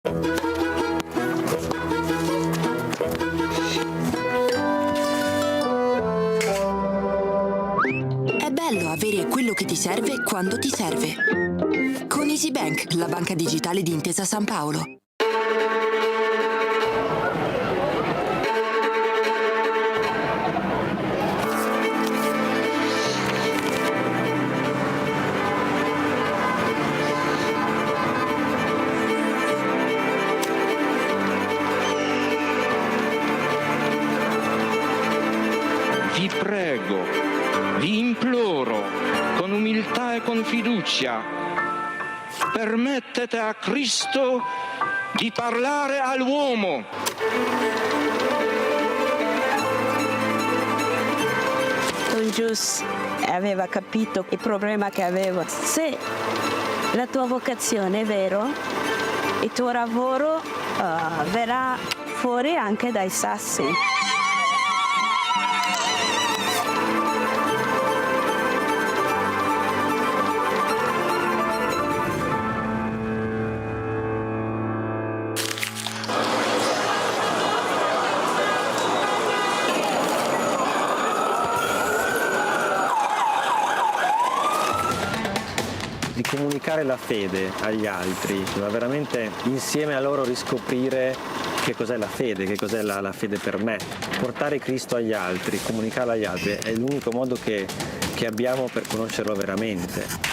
È bello avere quello che ti serve quando ti serve. Con EasyBank, la banca digitale di Intesa San Paolo. Vi prego, vi imploro, con umiltà e con fiducia, permettete a Cristo di parlare all'uomo. Don Gius aveva capito il problema che avevo. Se la tua vocazione è vero, il tuo lavoro verrà fuori anche dai sassi. Di comunicare la fede agli altri, ma veramente insieme a loro riscoprire che cos'è la fede, che cos'è la fede per me. Portare Cristo agli altri, comunicarlo agli altri è l'unico modo che abbiamo per conoscerlo veramente.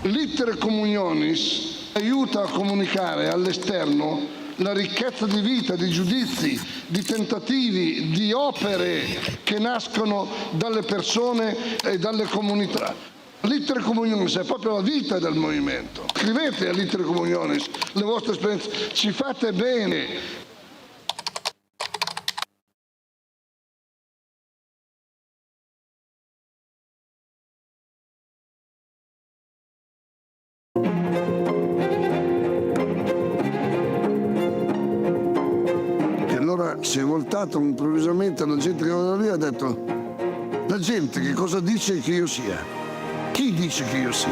L'iter communionis aiuta a comunicare all'esterno la ricchezza di vita, di giudizi, di tentativi, di opere che nascono dalle persone e dalle comunità. L'iter communionis è proprio la vita del movimento. Scrivete all'iter communionis le vostre esperienze, ci fate bene. Si è voltato improvvisamente alla gente che era lì e ha detto: la gente che cosa dice che io sia? Chi dice che io sia?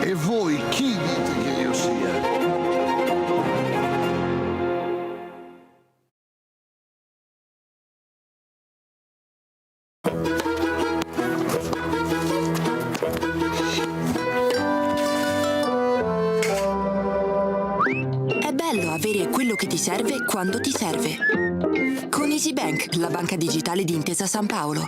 E voi chi dite che io sia? È bello avere quello che ti serve quando ti serve. Con EasyBank, la banca digitale di Intesa San Paolo.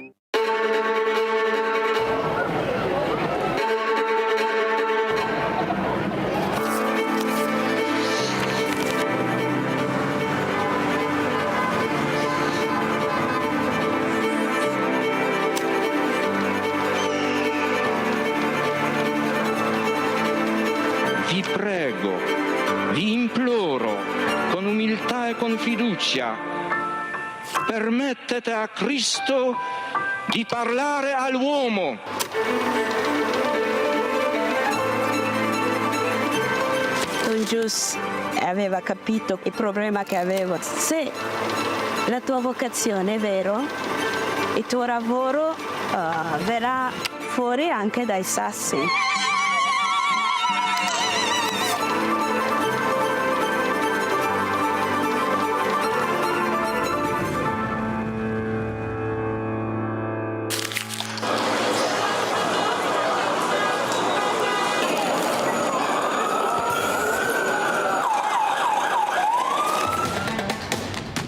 Vi prego, vi imploro, con umiltà e con fiducia, permettete a Cristo di parlare all'uomo. Don Gius aveva capito il problema che avevo. Se la tua vocazione è vero, il tuo lavoro verrà fuori anche dai sassi.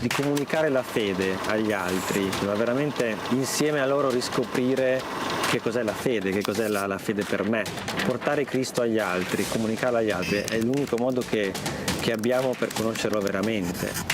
Di comunicare la fede agli altri, ma veramente insieme a loro riscoprire che cos'è la fede, che cos'è la fede per me. Portare Cristo agli altri, comunicarlo agli altri è l'unico modo che abbiamo per conoscerlo veramente.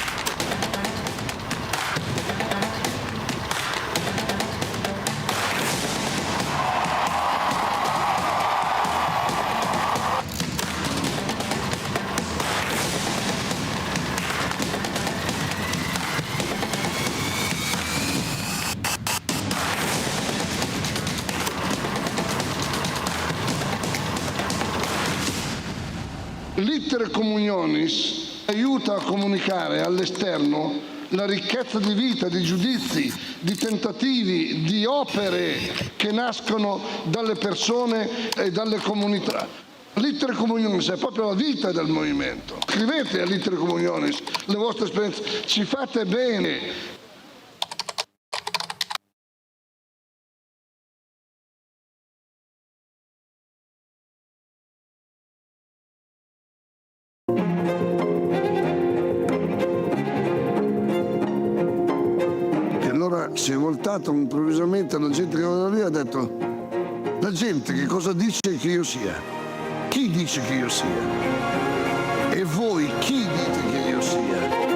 L'iter communionis aiuta a comunicare all'esterno la ricchezza di vita, di giudizi, di tentativi, di opere che nascono dalle persone e dalle comunità. L'iter communionis è proprio la vita del movimento. Scrivete all'iter communionis le vostre esperienze, ci fate bene. Allora si è voltato improvvisamente alla gente che era lì e ha detto: la gente che cosa dice che io sia? Chi dice che io sia? E voi chi dite che io sia?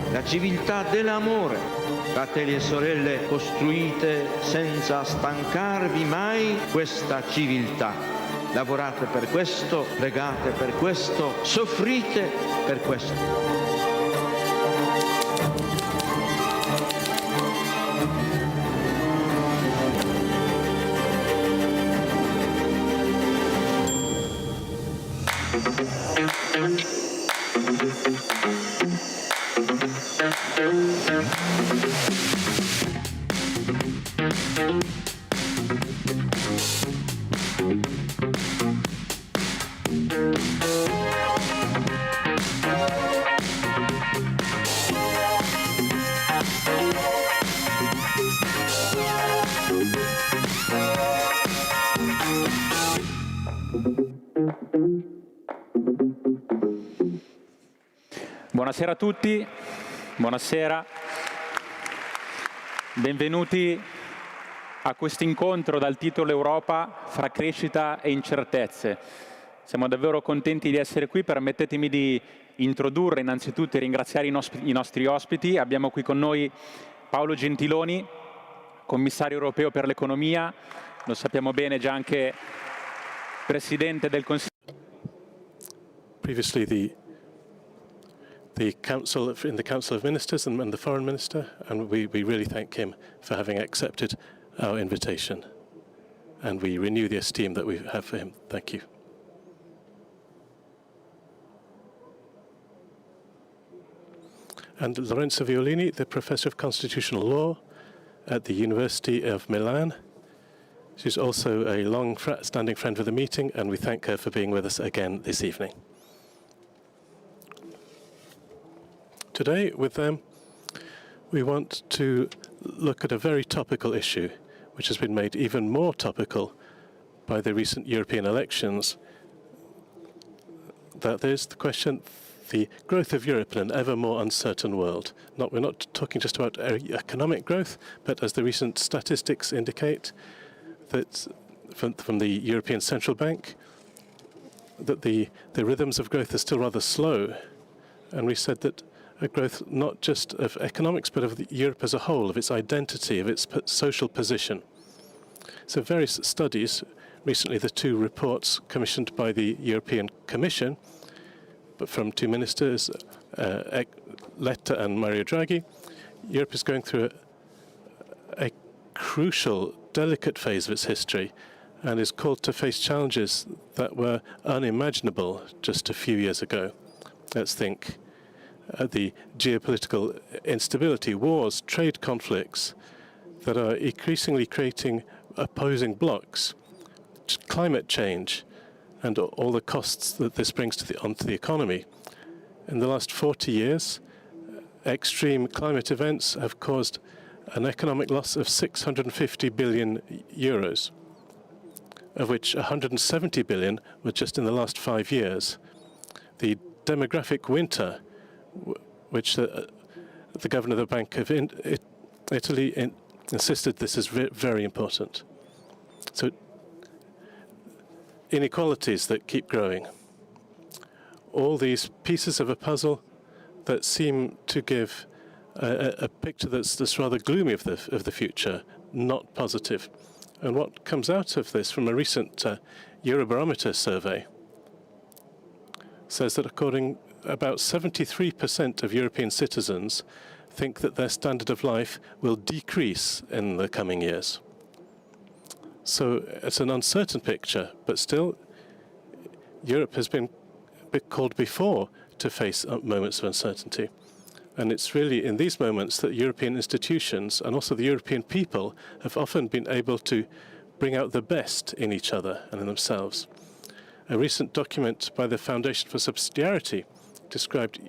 La civiltà dell'amore, fratelli e sorelle, costruite senza stancarvi mai questa civiltà. Lavorate per questo, pregate per questo, soffrite per questo. Buonasera a tutti, buonasera, benvenuti a questo incontro dal titolo Europa fra crescita e incertezze. Siamo davvero contenti di essere qui, permettetemi di introdurre innanzitutto e ringraziare i nostri ospiti. Abbiamo qui con noi Paolo Gentiloni, commissario europeo per l'economia, lo sappiamo bene già anche presidente del Consiglio. Previously the Council in the Council of Ministers and the Foreign Minister, and we really thank him for having accepted our invitation, and we renew the esteem that we have for him. Thank you. And Lorenza Violini, the Professor of Constitutional Law at the University of Milan. She's also a long-standing friend of the meeting, and we thank her for being with us again this evening. Today, with them, we want to look at a very topical issue, which has been made even more topical by the recent European elections. That is the question, the growth of Europe in an ever more uncertain world. We're not talking just about economic growth, but as the recent statistics indicate, that from the European Central Bank, that the rhythms of growth are still rather slow. And we said that a growth not just of economics, but of Europe as a whole, of its identity, of its social position. So various studies, recently the two reports commissioned by the European Commission, but from two ministers, Letta and Mario Draghi, Europe is going through a crucial, delicate phase of its history and is called to face challenges that were unimaginable just a few years ago. Let's think the geopolitical instability, wars, trade conflicts that are increasingly creating opposing blocs, climate change, and all the costs that this brings onto the economy. In the last 40 years, extreme climate events have caused an economic loss of 650 billion euros, of which 170 billion were just in the last 5 years. The demographic winter, which the governor of the Bank of Italy insisted this is very important. So inequalities that keep growing. All these pieces of a puzzle that seem to give a picture that's rather gloomy of the future, not positive. And what comes out of this from a recent Eurobarometer survey says that about 73% of European citizens think that their standard of life will decrease in the coming years. So it's an uncertain picture, but still, Europe has been called before to face moments of uncertainty. And it's really in these moments that European institutions and also the European people have often been able to bring out the best in each other and in themselves. A recent document by the Foundation for Subsidiarity described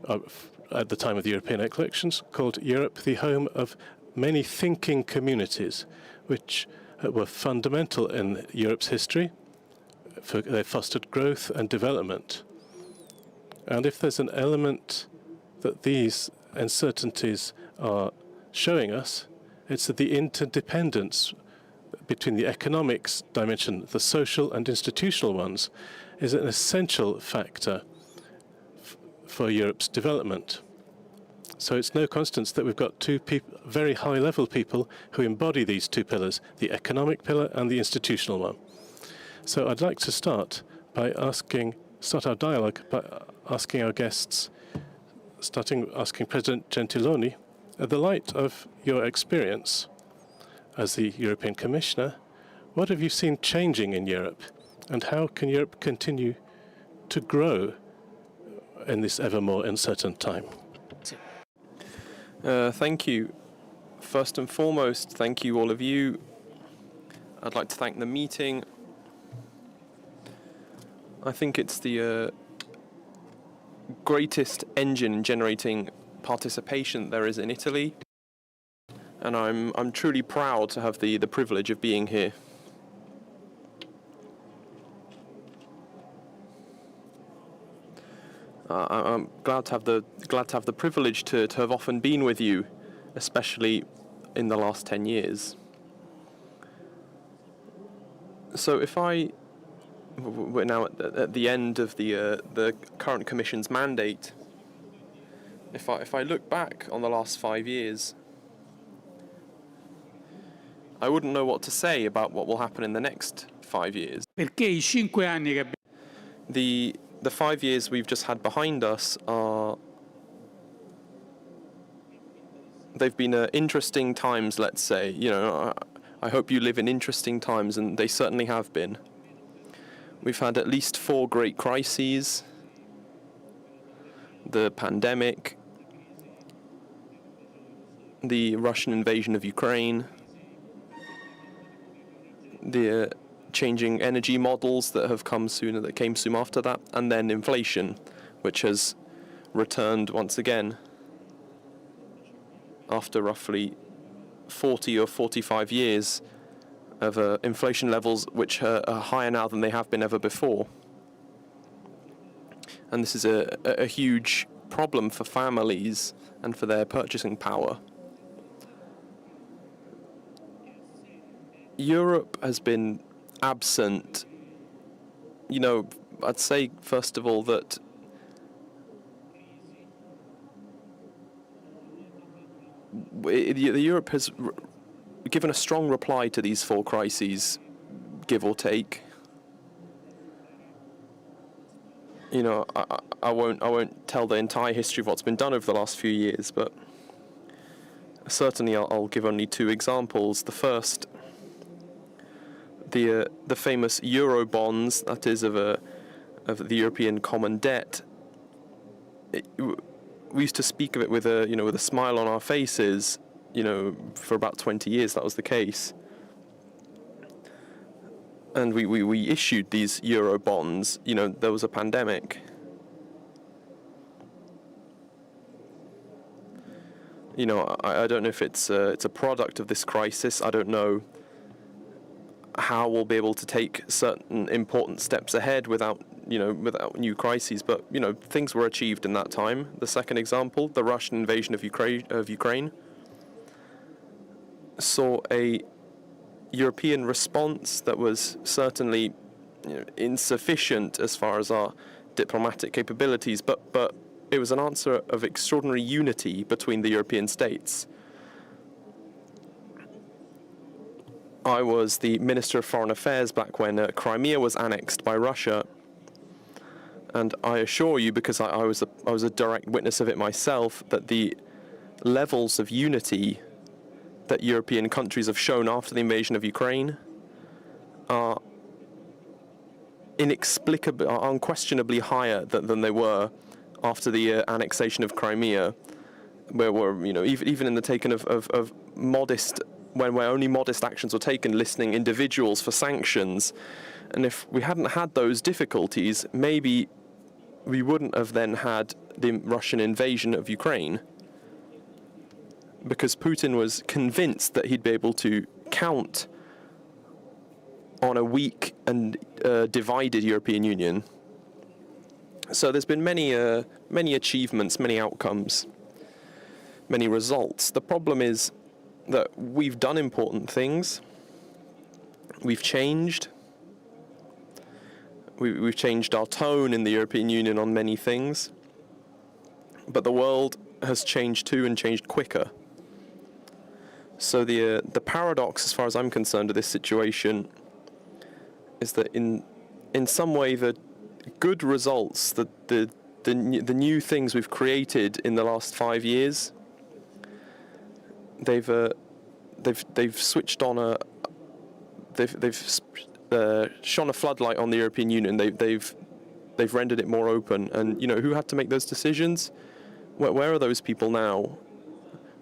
at the time of the European elections, called Europe the home of many thinking communities, which were fundamental in Europe's history. They fostered growth and development. And if there's an element that these uncertainties are showing us, it's that the interdependence between the economics dimension, the social and institutional ones, is an essential factor for Europe's development. So it's no coincidence that we've got two very high-level people who embody these two pillars, the economic pillar and the institutional one. So I'd like to start our dialogue by asking our guests, asking President Gentiloni, in the light of your experience as the European Commissioner, what have you seen changing in Europe, and how can Europe continue to grow in this ever more uncertain time? Thank you. First and foremost, thank you all of you. I'd like to thank the meeting. I think it's the greatest engine generating participation there is in Italy, and I'm truly proud to have the privilege of being here. I'm glad to have the privilege to have often been with you, especially in the last 10 years. So we're now at the end of the current Commission's mandate. If I look back on the last 5 years, I wouldn't know what to say about what will happen in the next 5 years. The 5 years we've just had behind us they've been interesting times, let's say. You know, I hope you live in interesting times, and they certainly have been. We've had at least 4 great crises: the pandemic, the Russian invasion of Ukraine, the changing energy models that came soon after that, and then inflation, which has returned once again after roughly 40 or 45 years of inflation levels which are higher now than they have been ever before. And this is a huge problem for families and for their purchasing power. Europe has been absent. You know, I'd say first of all that Europe has given a strong reply to these 4 crises, give or take. You know, I won't tell the entire history of what's been done over the last few years, but certainly I'll give only 2 examples. The first, the famous Euro bonds, that is of the European common debt. We used to speak of it with a smile on our faces. You know, for about 20 years that was the case. And we issued these Euro bonds. You know, there was a pandemic. You know, I don't know if it's a product of this crisis. I don't know how we'll be able to take certain important steps ahead without new crises. But, you know, things were achieved in that time. The second example, the Russian invasion of Ukraine, saw a European response that was certainly insufficient as far as our diplomatic capabilities, but it was an answer of extraordinary unity between the European states. I was the Minister of Foreign Affairs back when Crimea was annexed by Russia, and I assure you, because I was a direct witness of it myself, that the levels of unity that European countries have shown after the invasion of Ukraine are unquestionably higher than they were after the annexation of Crimea, where even in the taking of modest, where only modest actions were taken, listing individuals for sanctions. And if we hadn't had those difficulties, maybe we wouldn't have then had the Russian invasion of Ukraine, because Putin was convinced that he'd be able to count on a weak and divided European Union. So there's been many achievements, many outcomes, many results. The problem is that we've done important things. We've changed. We've changed our tone in the European Union on many things. But the world has changed too, and changed quicker. So the paradox, as far as I'm concerned, of this situation is that in some way the good results, the new things we've created in the last 5 years, they've switched on they've shone a floodlight on the European Union. They've rendered it more open. And who had to make those decisions? Where are those people now?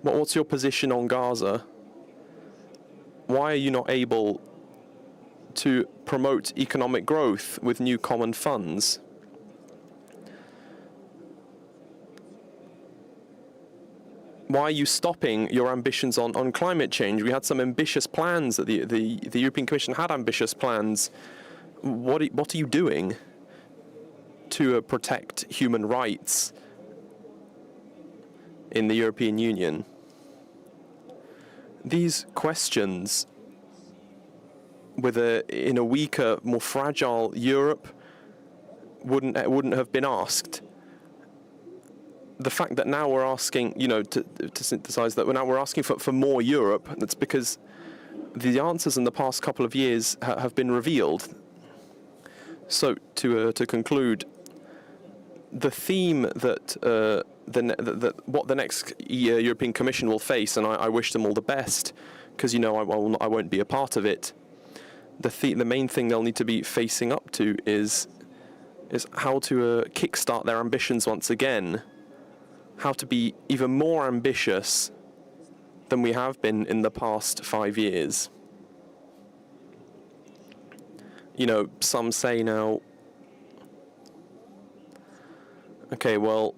What's your position on Gaza? Why are you not able to promote economic growth with new common funds? Why are you stopping your ambitions on climate change? We had some ambitious plans. That the European Commission had ambitious plans. What are you doing to protect human rights in the European Union? These questions, in a weaker, more fragile Europe, wouldn't have been asked. The fact that now we're asking, to synthesize that, now we're asking for more Europe, that's because the answers in the past couple of years have been revealed. So to conclude, the theme that what the next European Commission will face, and I wish them all the best, because I won't be a part of it. The main thing they'll need to be facing up to is how to kickstart their ambitions once again, how to be even more ambitious than we have been in the past 5 years. Some say now, okay, well,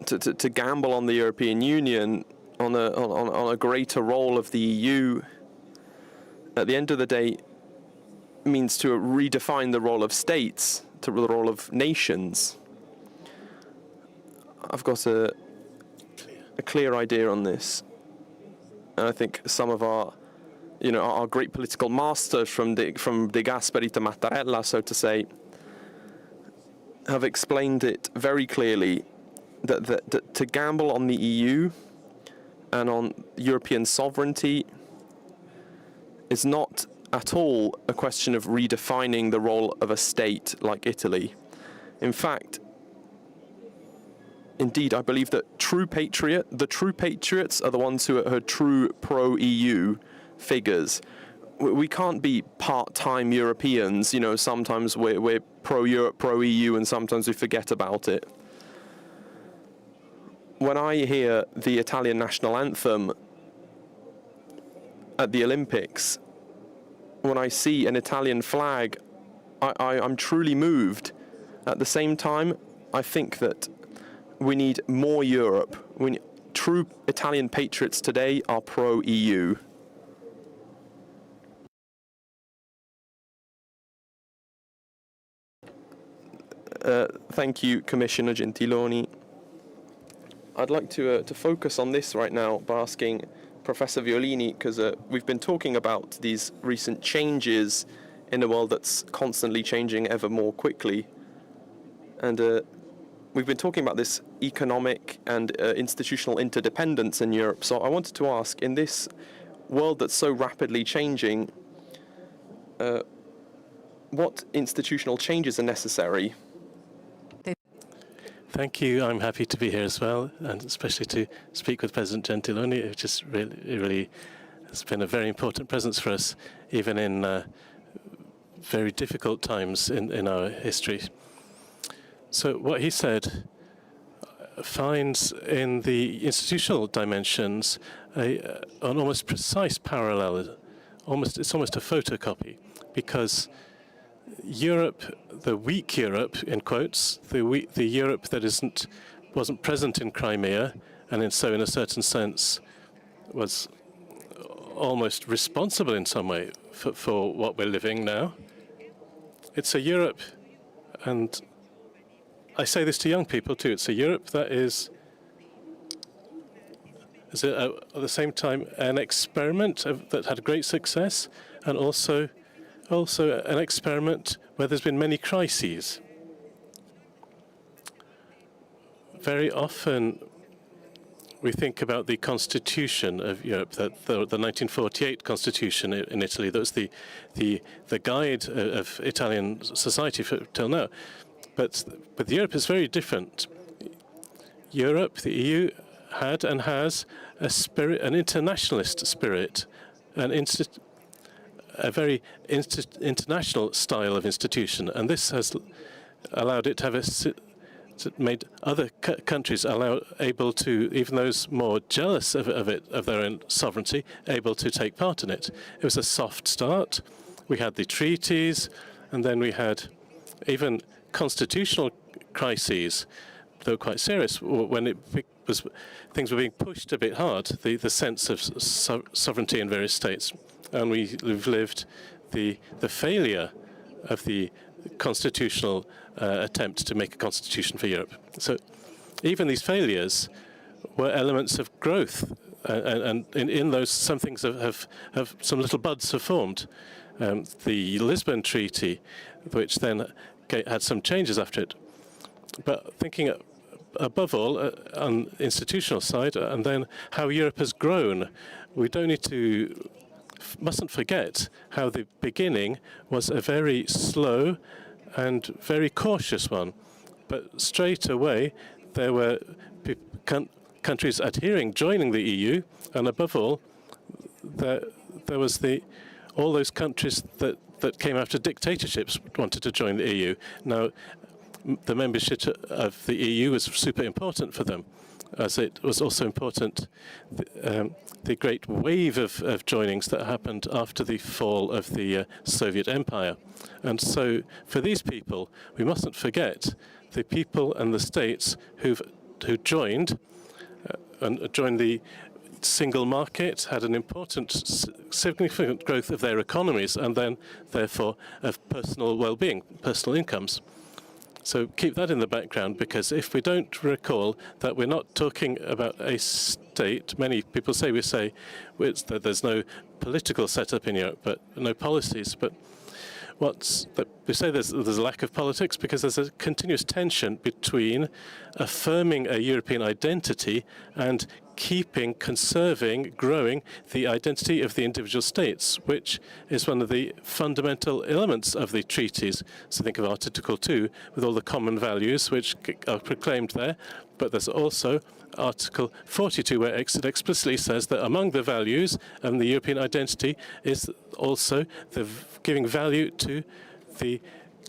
to gamble on the European Union, on a greater role of the EU, at the end of the day, means to redefine the role of states, to the role of nations. I've got a clear idea on this, and I think some of our great political masters from De Gasperi to Mattarella, so to say, have explained it very clearly that to gamble on the EU and on European sovereignty is not at all a question of redefining the role of a state like Italy. In fact, indeed, I believe that the true patriots are the ones who are true pro-EU figures. We can't be part-time Europeans, sometimes we're pro-Europe, pro-EU, and sometimes we forget about it. When I hear the Italian national anthem at the Olympics, when I see an Italian flag, I'm truly moved. At the same time, I think that we need more Europe. True Italian patriots today are pro-EU. Thank you, Commissioner Gentiloni. I'd like to focus on this right now by asking Professor Violini, because we've been talking about these recent changes in a world that's constantly changing ever more quickly. And we've been talking about this economic and institutional interdependence in Europe. So I wanted to ask, in this world that's so rapidly changing, what institutional changes are necessary? Thank you. I'm happy to be here as well, and especially to speak with President Gentiloni. It just really has been a very important presence for us, even in very difficult times in our history. So what he said finds in the institutional dimensions an almost precise parallel. It's almost a photocopy, because Europe, the weak Europe, in quotes, the Europe that wasn't present in Crimea, and so in a certain sense was almost responsible in some way for what we're living now. It's a Europe, and I say this to young people too, it's a Europe that is at the same time an experiment that had great success, and also an experiment where there's been many crises. Very often we think about the constitution of Europe, that the 1948 constitution in Italy, that was the guide of Italian society till now. But Europe is very different. Europe, the EU, had and has a spirit, an internationalist spirit, a very international style of institution, and this has allowed it to have made other countries able to, even those more jealous of their own sovereignty, able to take part in it. It was a soft start. We had the treaties, and then we had even constitutional crises that were quite serious when things were being pushed a bit hard, the sense of sovereignty in various states. And we've lived the failure of the constitutional attempt to make a constitution for Europe. So even these failures were elements of growth, and in those some things have some little buds have formed. The Lisbon Treaty, which then had some changes after it. But thinking above all on institutional side, and then how Europe has grown, we mustn't forget how the beginning was a very slow and very cautious one. But straight away, there were countries joining the EU, and above all, there was all those countries that came after dictatorships wanted to join the EU. Now, the membership of the EU was super important for them, as it was also important the great wave of joinings that happened after the fall of the Soviet Empire. And so for these people, we mustn't forget the people and the states who joined the single market, had an important, significant growth of their economies, and then, therefore, of personal well-being, personal incomes. So keep that in the background, because if we don't recall that we're not talking about a state, many people say that there's no political setup in Europe, but no policies. But we say there's a lack of politics because there's a continuous tension between affirming a European identity and conserving, growing the identity of the individual states, which is one of the fundamental elements of the treaties. So think of Article 2 with all the common values which are proclaimed there, but there's also Article 42 where it explicitly says that among the values and the European identity is also the giving value to the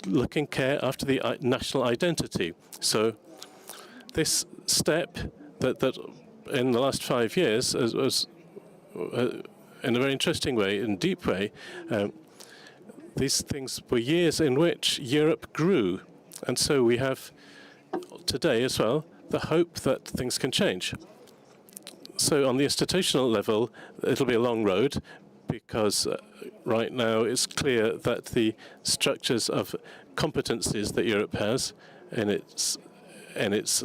looking care after the national identity. So this step that in the last 5 years was in a very interesting way, in a deep way, these things were years in which Europe grew. And so we have today as well the hope that things can change. So on the institutional level, it'll be a long road, because right now it's clear that the structures of competencies that Europe has in its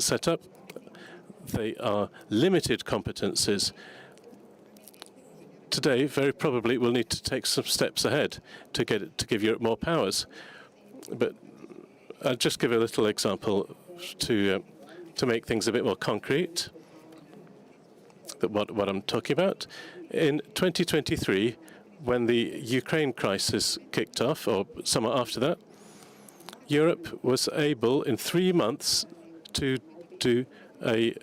setup, they are limited competencies. Today, very probably, we'll need to take some steps ahead to give Europe more powers. But I'll just give a little example to make things a bit more concrete. What I'm talking about. In 2023, when the Ukraine crisis kicked off, or somewhat after that, Europe was able in 3 months to do a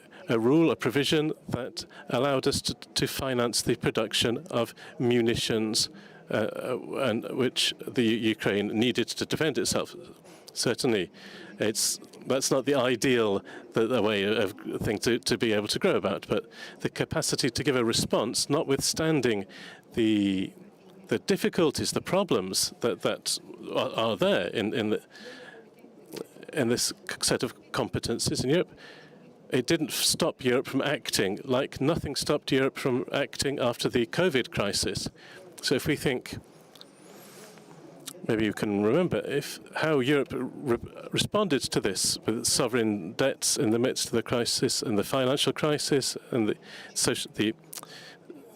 provision that allowed us to finance the production of munitions, and which the Ukraine needed to defend itself. Certainly, that's not the ideal the way of thing to be able to grow about, but the capacity to give a response, notwithstanding the the difficulties, the problems that are there in this set of competencies in Europe, it didn't stop Europe from acting, like nothing stopped Europe from acting after the COVID crisis. So if we think, maybe you can remember how Europe responded to this with sovereign debts in the midst of the crisis and the financial crisis and the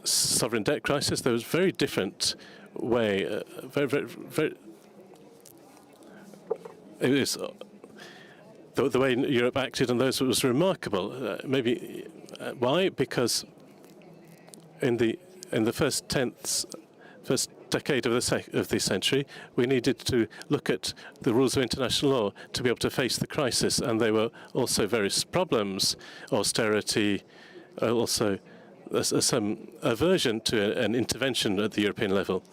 sovereign debt crisis. There was a very different way, very. It was the way Europe acted on those was remarkable. Maybe why? Because in the first decade of the century, we needed to look at the rules of international law to be able to face the crisis, and there were also various problems, austerity, also some aversion to an intervention at the European level.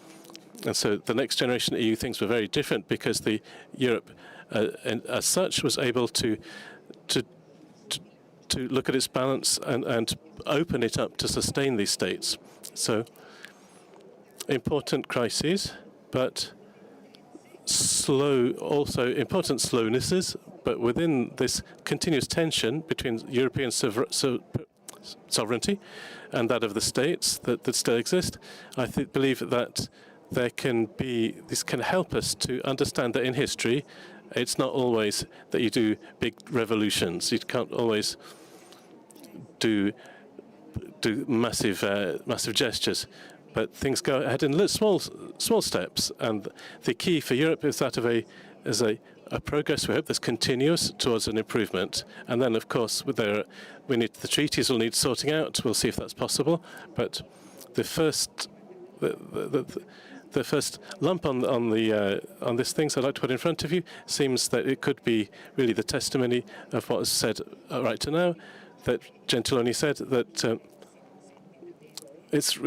And so the next generation EU things were very different because the Europe, as such, was able to look at its balance and open it up to sustain these states. So important crises, but also important slownesses, but within this continuous tension between European sovereignty and that of the states that still exist, I believe that this can help us to understand that in history, it's not always that you do big revolutions. You can't always do massive gestures, but things go ahead in small steps. And the key for Europe is that of a progress, we hope, that's continuous towards an improvement. And then, of course, the treaties will need sorting out. We'll see if that's possible. But the first lump on these things I'd like to put in front of you seems that it could be really the testimony of what was said right to now, that Gentiloni said that it's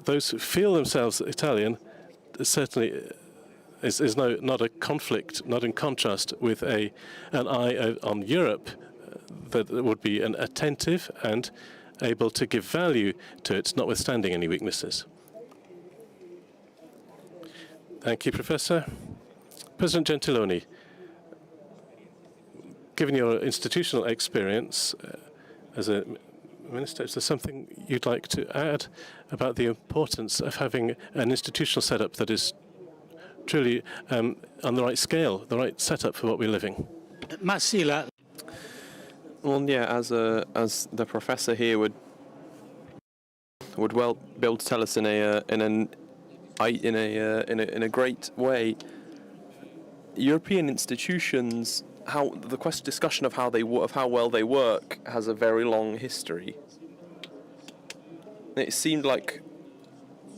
those who feel themselves Italian certainly is not a conflict, not in contrast with an eye on Europe that would be attentive and able to give value to it, notwithstanding any weaknesses. Thank you, Professor. President Gentiloni, given your institutional experience as a minister, is there something you'd like to add about the importance of having an institutional setup that is truly on the right scale, the right setup for what we're living? Well, yeah, as the professor here would well be able to tell us in a great way, European institutions, discussion of how well they work has a very long history. It seemed like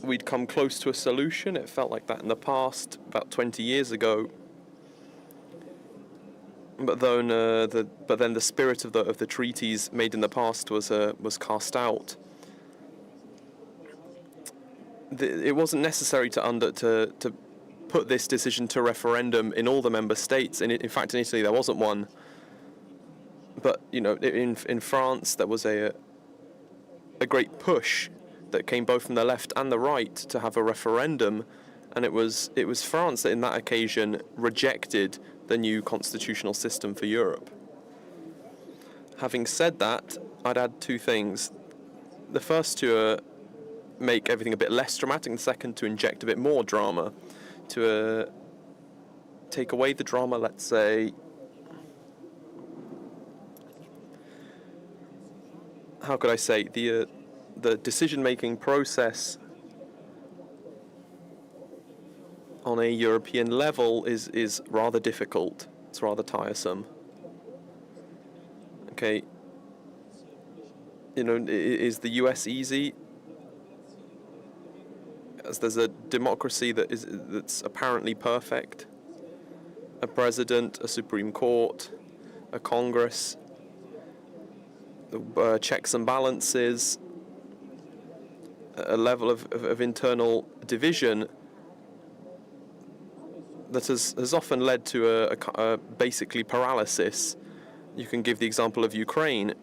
we'd come close to a solution. It felt like that in the past, about 20 years ago. But then the spirit of the treaties made in the past was cast out. It wasn't necessary to put this decision to referendum in all the member states. In fact, in Italy there wasn't one. But in France there was a great push that came both from the left and the right to have a referendum, and it was France that in that occasion rejected the new constitutional system for Europe. Having said that, I'd add two things. The first to make everything a bit less dramatic, and the second to inject a bit more drama, to take away the drama, let's say. How could I say? The decision-making process on a European level is rather difficult. It's rather tiresome. Okay. Is the US easy? As there's a democracy that's apparently perfect, a president, a Supreme Court, a Congress, checks and balances, a level of internal division that has often led to a basically paralysis. You can give the example of Ukraine.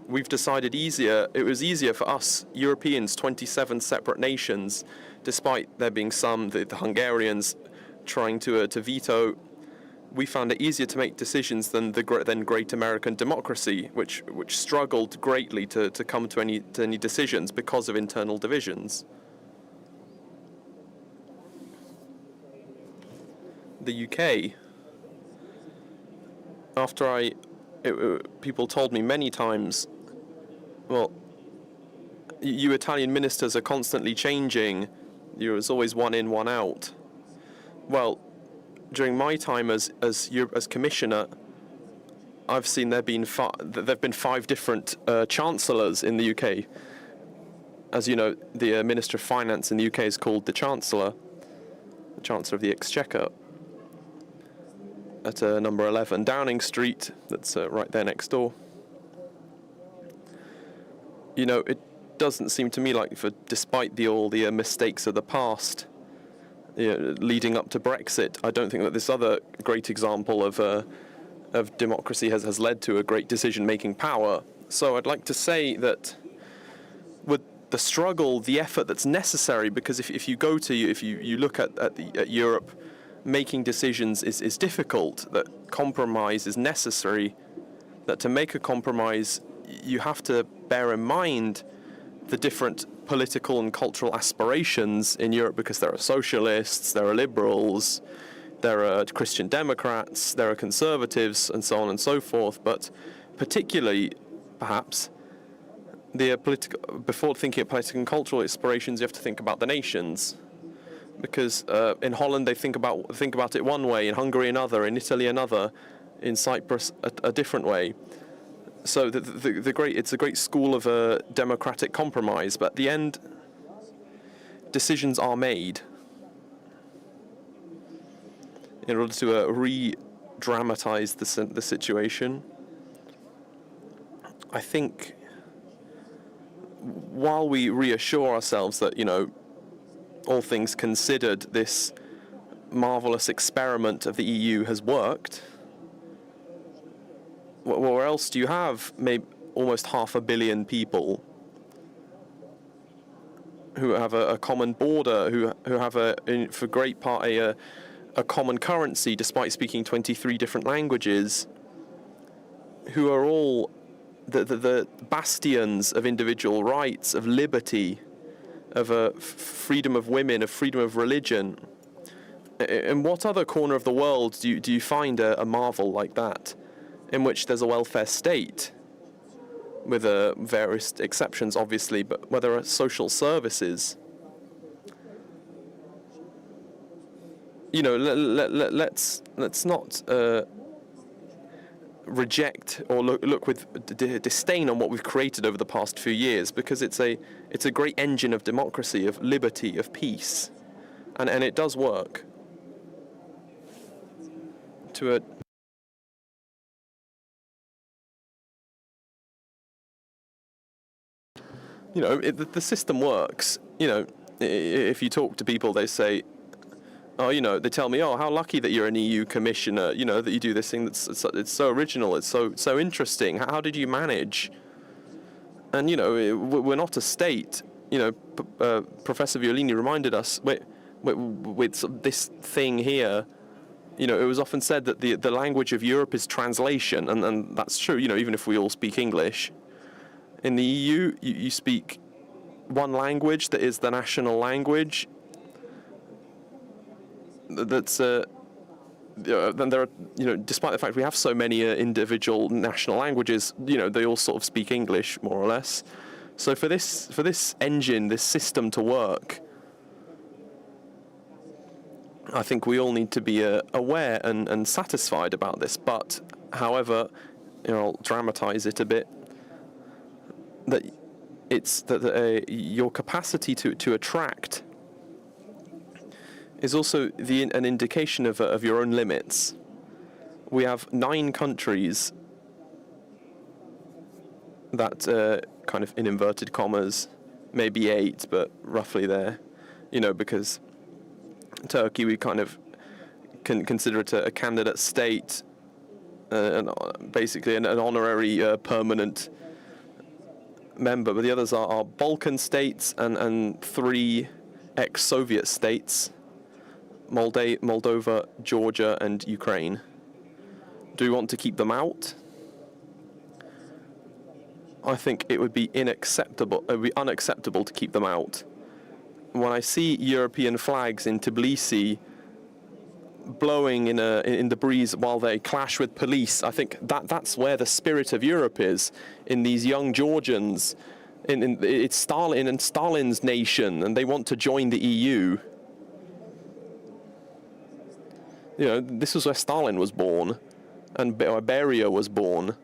we've decided it was easier for us Europeans, 27 separate nations, despite there being some, the Hungarians trying to veto. We found it easier to make decisions than great American democracy, which struggled greatly to come to any decisions because of internal divisions. The UK, after people told me many times, well, you Italian ministers are constantly changing. There's always one in, one out. Well, during my time as commissioner, I've seen there've been 5 different chancellors in the UK. As you know, the Minister of Finance in the UK is called the Chancellor of the Exchequer. At number 11 Downing Street, that's right there next door. You know, it doesn't seem to me like, despite all the mistakes of the past, leading up to Brexit, I don't think that this other great example of democracy has led to a great decision-making power. So I'd like to say that with the struggle, the effort that's necessary, because if you look at Europe, making decisions is difficult, that compromise is necessary, that to make a compromise you have to bear in mind the different political and cultural aspirations in Europe, because there are socialists, there are liberals, there are Christian Democrats, there are conservatives, and so on and so forth. But particularly, perhaps, before thinking of political and cultural aspirations, you have to think about the nations. Because in Holland they think about it one way, in Hungary another, in Italy another, in Cyprus a different way. So it's a great school of democratic compromise, but at the end, decisions are made in order to re-dramatize the situation. I think while we reassure ourselves that, all things considered, this marvelous experiment of the EU has worked, where else do you have maybe almost 500 million people who have a common border, who have for great part a common currency, despite speaking 23 different languages, who are all the bastions of individual rights, of liberty, of freedom of women, of freedom of religion. In what other corner of the world do you find a marvel like that, in which there's a welfare state, with various exceptions, obviously, but where there are social services? Let's not reject or look with disdain on what we've created over the past few years, because it's a great engine of democracy, of liberty, of peace, and it does work. The system works. If you talk to people, they say, they tell me, how lucky that you're an EU commissioner, that you do this thing it's so original, it's so interesting. How did you manage? And, we're not a state. Professor Violini reminded us, with this thing here, it was often said that the language of Europe is translation, and that's true, even if we all speak English. In the EU, you speak one language that is the national language. That's then there are, despite the fact we have so many individual national languages, they all sort of speak English more or less. So for this engine, this system to work, I think we all need to be aware and satisfied about this. But, however, I'll dramatize it a bit, that it's that your capacity to attract is also an indication of your own limits. We have 9 countries that, kind of in inverted commas, maybe 8, but roughly there, because Turkey, we kind of can consider it a candidate state, and basically an honorary permanent member, but the others are Balkan states and 3 ex-Soviet states, Moldova, Georgia, and Ukraine. Do we want to keep them out? I think it would be unacceptable. It would be unacceptable to keep them out. When I see European flags in Tbilisi blowing in the breeze while they clash with police, I think that's where the spirit of Europe is, in these young Georgians. It's Stalin and Stalin's nation, and they want to join the EU. You know, this was where Stalin was born, and Beria was born.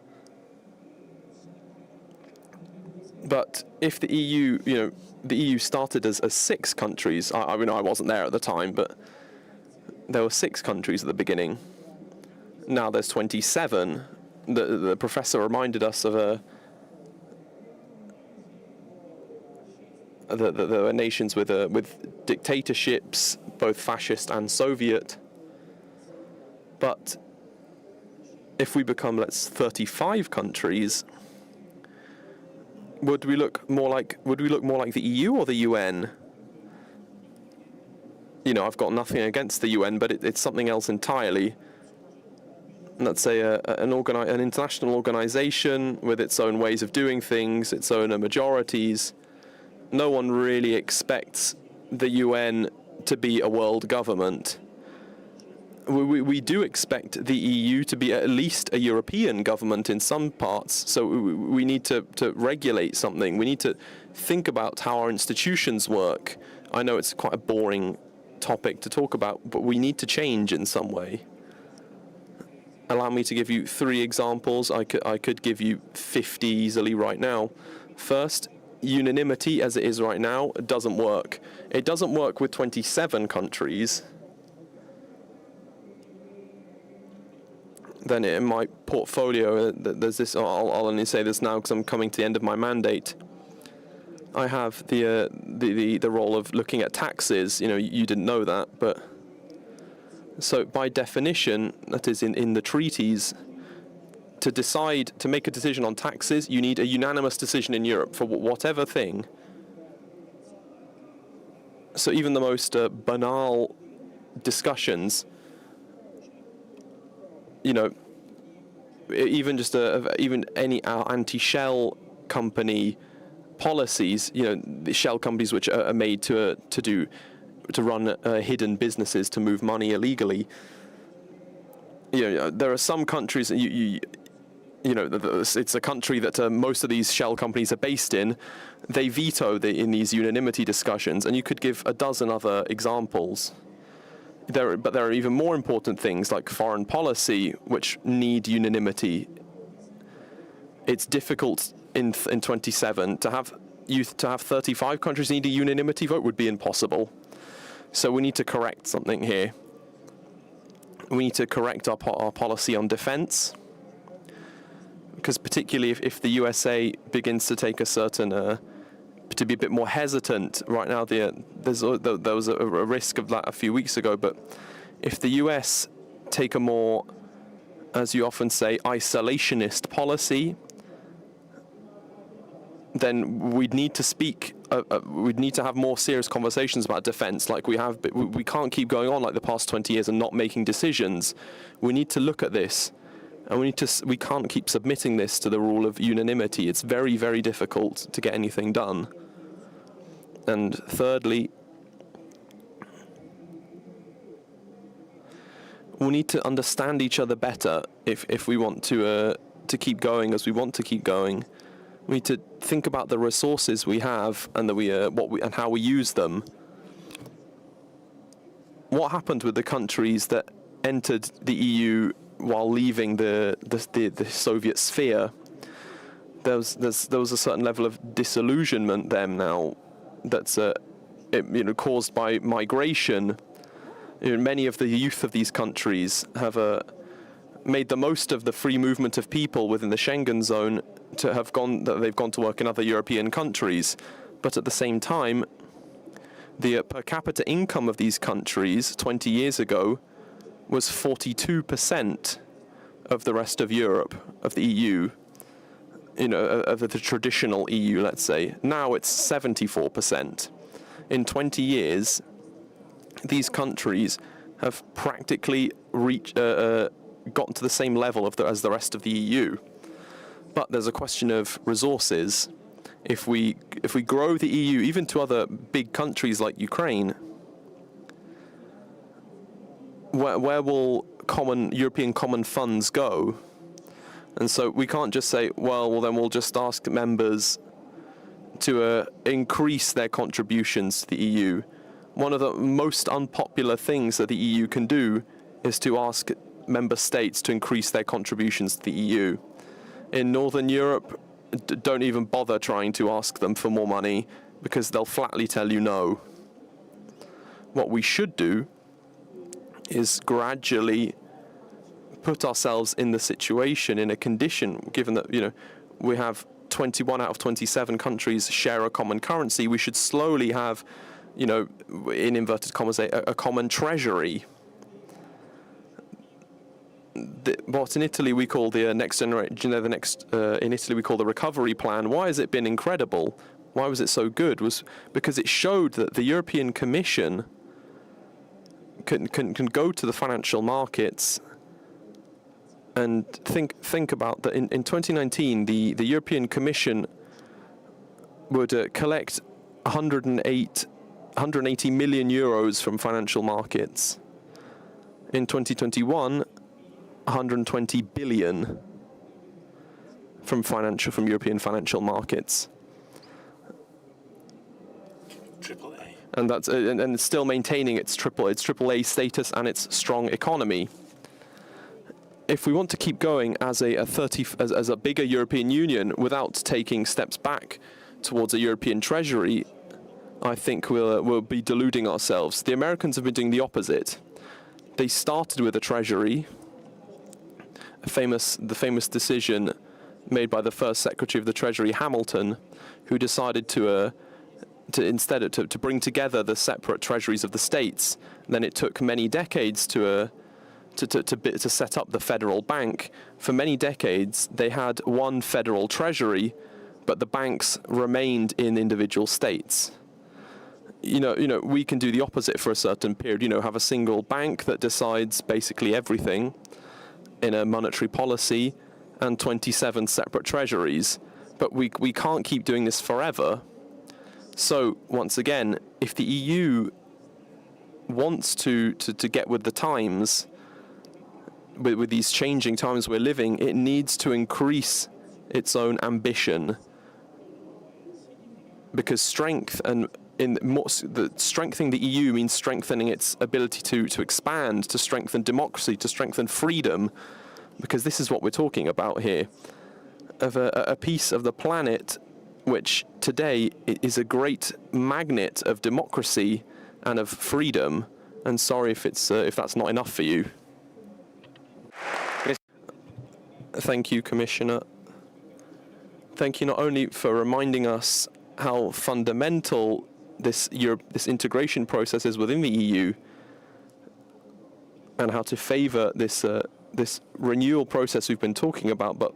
But if the EU, you know, the EU started as 6 countries. I mean, I wasn't there at the time, but there were 6 countries at the beginning. Now there's 27. The professor reminded us of the nations with dictatorships, both fascist and Soviet. But if we become, let's 35 countries, would we look more like the EU or the UN? You know, I've got nothing against the UN, but it's something else entirely. Let's say an international organization with its own ways of doing things, its own majorities. No one really expects the UN to be a world government. We do expect the EU to be at least a European government in some parts, so we need to regulate something. We need to think about how our institutions work. I know it's quite a boring topic to talk about, but we need to change in some way. Allow me to give you 3 examples. I could give you 50 easily right now. First, unanimity as it is right now doesn't work. It doesn't work with 27 countries. Then in my portfolio, there's this. I'll only say this now because I'm coming to the end of my mandate. I have the role of looking at taxes. You know, you didn't know that, but so by definition, that is in the treaties, to make a decision on taxes, you need a unanimous decision in Europe for whatever thing. So even the most banal discussions, you know, even any anti-shell company policies, you know, the shell companies which are made to run hidden businesses to move money illegally. You know, there are some countries that you know, it's a country that most of these shell companies are based in. They veto in these unanimity discussions, and you could give a dozen other examples. But there are even more important things like foreign policy, which need unanimity. It's difficult in 27 to have 35 countries need a unanimity vote would be impossible. So we need to correct something here. We need to correct our policy on defense, because particularly if the USA begins to take a certain to be a bit more hesitant right now, there was a risk of that a few weeks ago, but if the US take a more, as you often say, isolationist policy, then we'd need to speak. We'd need to have more serious conversations about defense, like we have. But we can't keep going on like the past 20 years and not making decisions. We need to look at this, and we can't keep submitting this to the rule of unanimity. It's very, very difficult to get anything done. And thirdly, we need to understand each other better if we want to keep going as we want to keep going. We need to think about the resources we have and and how we use them. What happened with the countries that entered the EU while leaving the Soviet sphere? There was a certain level of disillusionment there now that's caused by migration. You know, many of the youth of these countries have made the most of the free movement of people within the Schengen zone they've gone to work in other European countries. But at the same time, the per capita income of these countries 20 years ago was 42% of the rest of Europe, of the EU. of the traditional EU, let's say. Now it's 74%. In 20 years, these countries have practically gotten to the same level as the rest of the EU. But there's a question of resources. If we grow the EU even to other big countries like Ukraine, where will European common funds go? And so we can't just say, well, then we'll just ask members to increase their contributions to the EU. One of the most unpopular things that the EU can do is to ask member states to increase their contributions to the EU. In Northern Europe, don't even bother trying to ask them for more money because they'll flatly tell you no. What we should do is gradually put ourselves in the situation, in a condition, given that, we have 21 out of 27 countries share a common currency, we should slowly have, in inverted commas, a common treasury. What in Italy we call the next generation, in Italy we call the recovery plan. Why has it been incredible? Why was it so good? Was because it showed that the European Commission can go to the financial markets and think about that. In 2019, the European Commission would collect 180 million euros from financial markets. In 2021, 120 billion from European financial markets. AAA. And that's and it's still maintaining its AAA status and its strong economy. If we want to keep going as a bigger European Union without taking steps back towards a European treasury, I think we'll be deluding ourselves. The Americans have been doing the opposite. They started with a treasury. The famous decision made by the first Secretary of the Treasury, Hamilton, who decided to bring together the separate treasuries of the states. Then it took many decades to set up the federal bank. For many decades, they had one federal treasury, but the banks remained in individual states. We can do the opposite for a certain period. Have a single bank that decides basically everything in a monetary policy, and 27 separate treasuries. But we can't keep doing this forever. So once again, if the EU wants to get with the times, with these changing times we're living, it needs to increase its own ambition. Because strengthening the EU means strengthening its ability to expand, to strengthen democracy, to strengthen freedom, because this is what we're talking about here, of a piece of the planet which today is a great magnet of democracy and of freedom. And sorry if that's not enough for you. Thank you, Commissioner. Thank you not only for reminding us how fundamental this integration process is within the EU, and how to favour this renewal process we've been talking about, but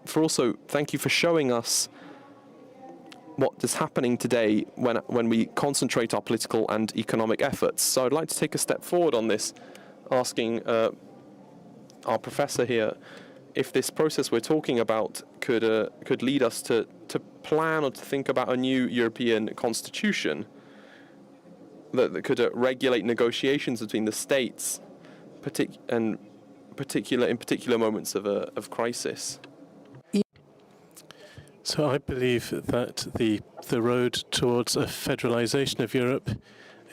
thank you for showing us what is happening today when we concentrate our political and economic efforts. So I'd like to take a step forward on this, asking our professor here if this process we're talking about could lead us to plan or to think about a new European constitution that could regulate negotiations between the states, in particular moments of crisis. So I believe that the road towards a federalization of Europe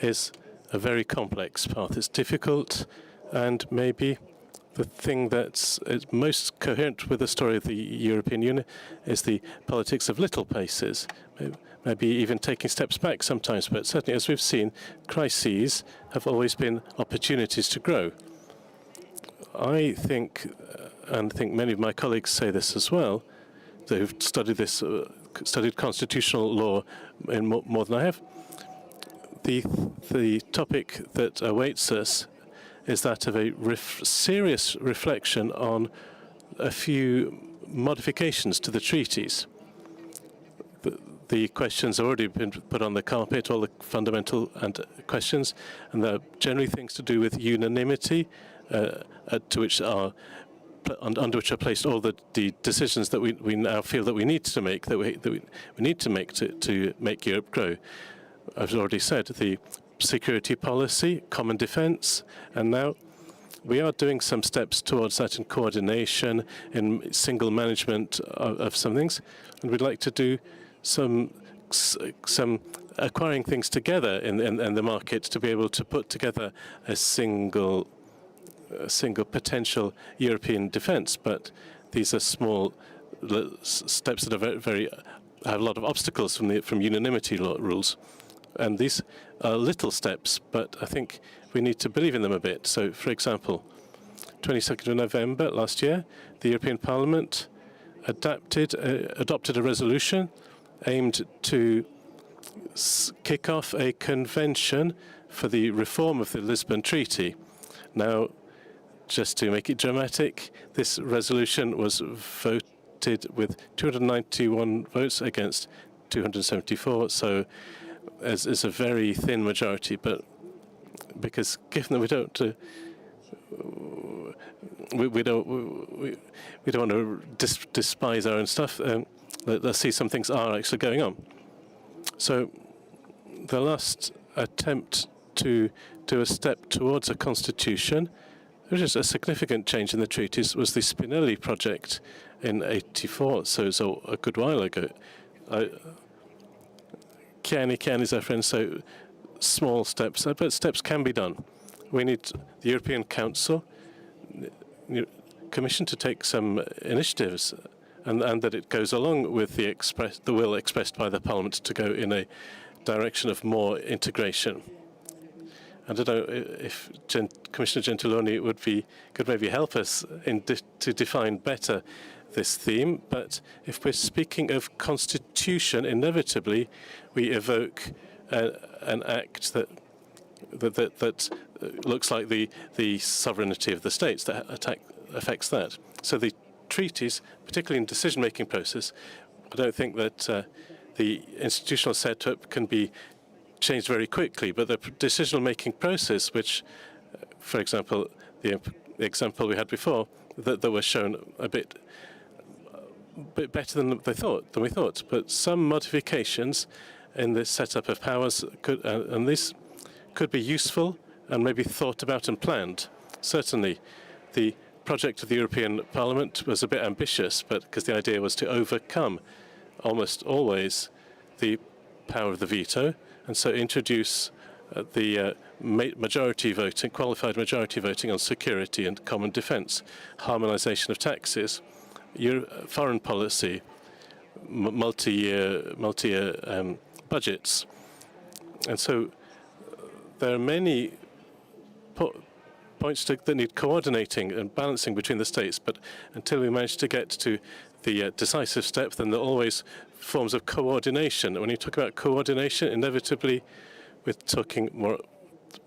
is a very complex path. It's difficult, and maybe the thing that's most coherent with the story of the European Union is the politics of little paces, maybe even taking steps back sometimes. But certainly, as we've seen, crises have always been opportunities to grow. I think, and I think many of my colleagues say this as well, who've studied constitutional law in more than I have. The topic that awaits us is that of a serious reflection on a few modifications to the treaties. the questions have already been put on the carpet, all the fundamental questions, and they're generally things to do with unanimity, under which are placed all the decisions that we now feel that we need to make, that we need to make to make Europe grow. I've already said the security policy, common defence, and now we are doing some steps towards that in coordination, in single management of some things, and we'd like to do some acquiring things together in the market to be able to put together a single potential European defence. But these are small steps that are have a lot of obstacles from unanimity rules, and these are little steps, but I think we need to believe in them a bit. So, for example, 22nd of November last year, the European Parliament adopted a resolution aimed to kick off a convention for the reform of the Lisbon Treaty. Now, just to make it dramatic, this resolution was voted with 291 votes against 274, so it's a very thin majority, but because given that we don't want to despise our own stuff, let's see some things are actually going on. So the last attempt to do a step towards a constitution, which is a significant change in the treaties, was the Spinelli project in '84, so a good while ago. Kian is our friend, so small steps, but steps can be done. We need the European Council, Commission to take some initiatives, and that it goes along with the will expressed by the Parliament to go in a direction of more integration. I don't know if Commissioner Gentiloni could maybe help us to define better this theme, but if we're speaking of constitution, inevitably we evoke an act that looks like the sovereignty of the states that affects that. So the treaties, particularly in decision-making process, I don't think that the institutional setup can be changed very quickly, but the decision-making process, which, for example, the example we had before, that was shown a bit better than we thought. But some modifications in the setup of powers and this could be useful and maybe thought about and planned. Certainly, the project of the European Parliament was a bit ambitious, but because the idea was to overcome almost always the power of the veto, and so introduce the majority voting, qualified majority voting on security and common defence, harmonisation of taxes, foreign policy, multi-year budgets. And so there are many points that need coordinating and balancing between the states, but until we manage to get to the decisive step, then there are always forms of coordination. When you talk about coordination, inevitably we're talking more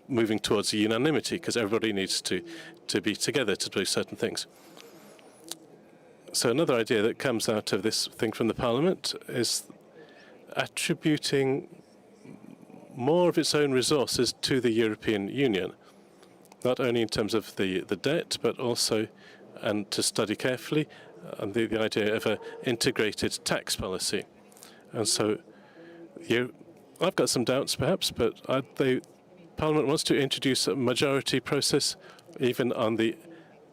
moving towards unanimity, because everybody needs to be together to do certain things. So another idea that comes out of this thing from the Parliament is attributing more of its own resources to the European Union, not only in terms of the debt, but also, and to study carefully, the idea of an integrated tax policy. And so I've got some doubts perhaps, but Parliament wants to introduce a majority process even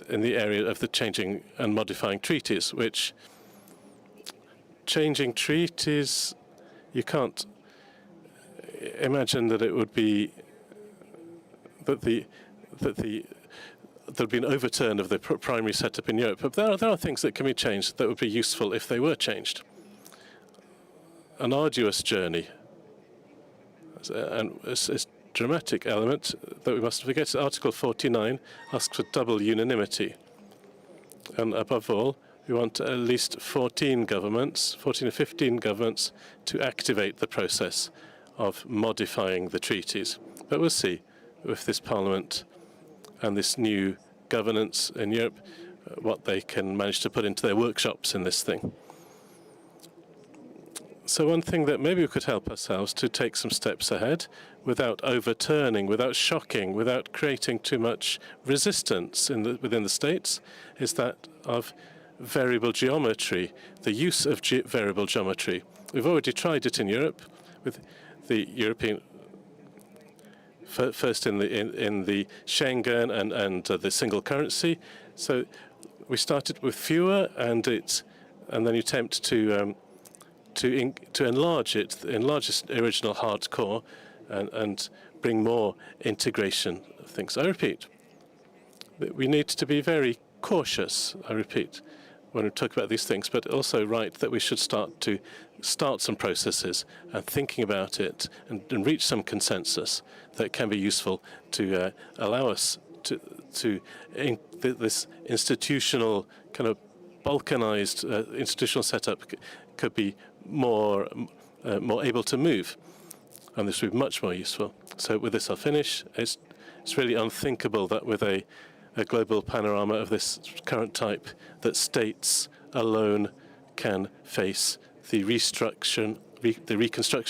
in the area of the changing and modifying treaties, which changing treaties, you can't imagine that it would be that there'd be an overturn of the primary setup in Europe. But there are things that can be changed that would be useful if they were changed. An arduous journey, and a dramatic element that we mustn't forget. Article 49 asks for double unanimity. And above all, we want at least 14 or 15 governments to activate the process of modifying the treaties. But we'll see with this Parliament and this new governance in Europe what they can manage to put into their workshops in this thing. So one thing that maybe we could help ourselves to take some steps ahead without overturning, without shocking, without creating too much resistance within the states is that of variable geometry, the use of variable geometry. We've already tried it in Europe with the European, first in the Schengen and the single currency. So we started with fewer, and then you attempt to enlarge it, enlarge its original hardcore, and bring more integration of things. I repeat, we need to be very cautious, I repeat, when we talk about these things, but also right that we should start some processes and thinking about it and reach some consensus that can be useful to allow us this institutional kind of balkanized institutional setup could be more able to move, and this would be much more useful. So with this I'll finish. It's really unthinkable that with a global panorama of this current type that states alone can face the reconstruction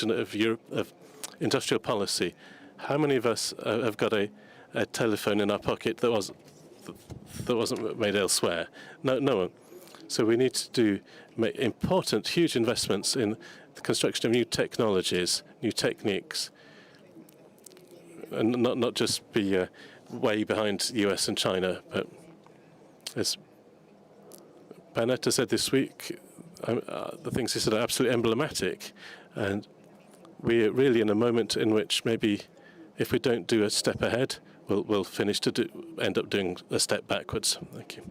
of Europe, of industrial policy. How many of us have got a telephone in our pocket that wasn't made elsewhere? No one. So we need to make important, huge investments in the construction of new technologies, new techniques, and not just be way behind the US and China. But as Panetta said this week, the things he said are absolutely emblematic, and we're really in a moment in which maybe if we don't do a step ahead, we'll end up doing a step backwards. Thank you.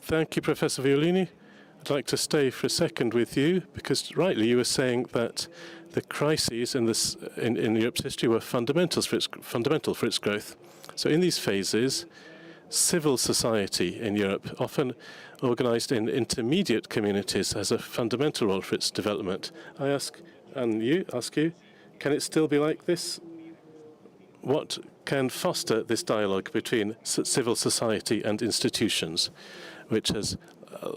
Thank you, Professor Violini. I'd like to stay for a second with you, because rightly you were saying that the crises in Europe's history were fundamental for its growth. So in these phases, civil society in Europe, often organized in intermediate communities, has a fundamental role for its development. I ask you, can it still be like this? What can foster this dialogue between civil society and institutions, which has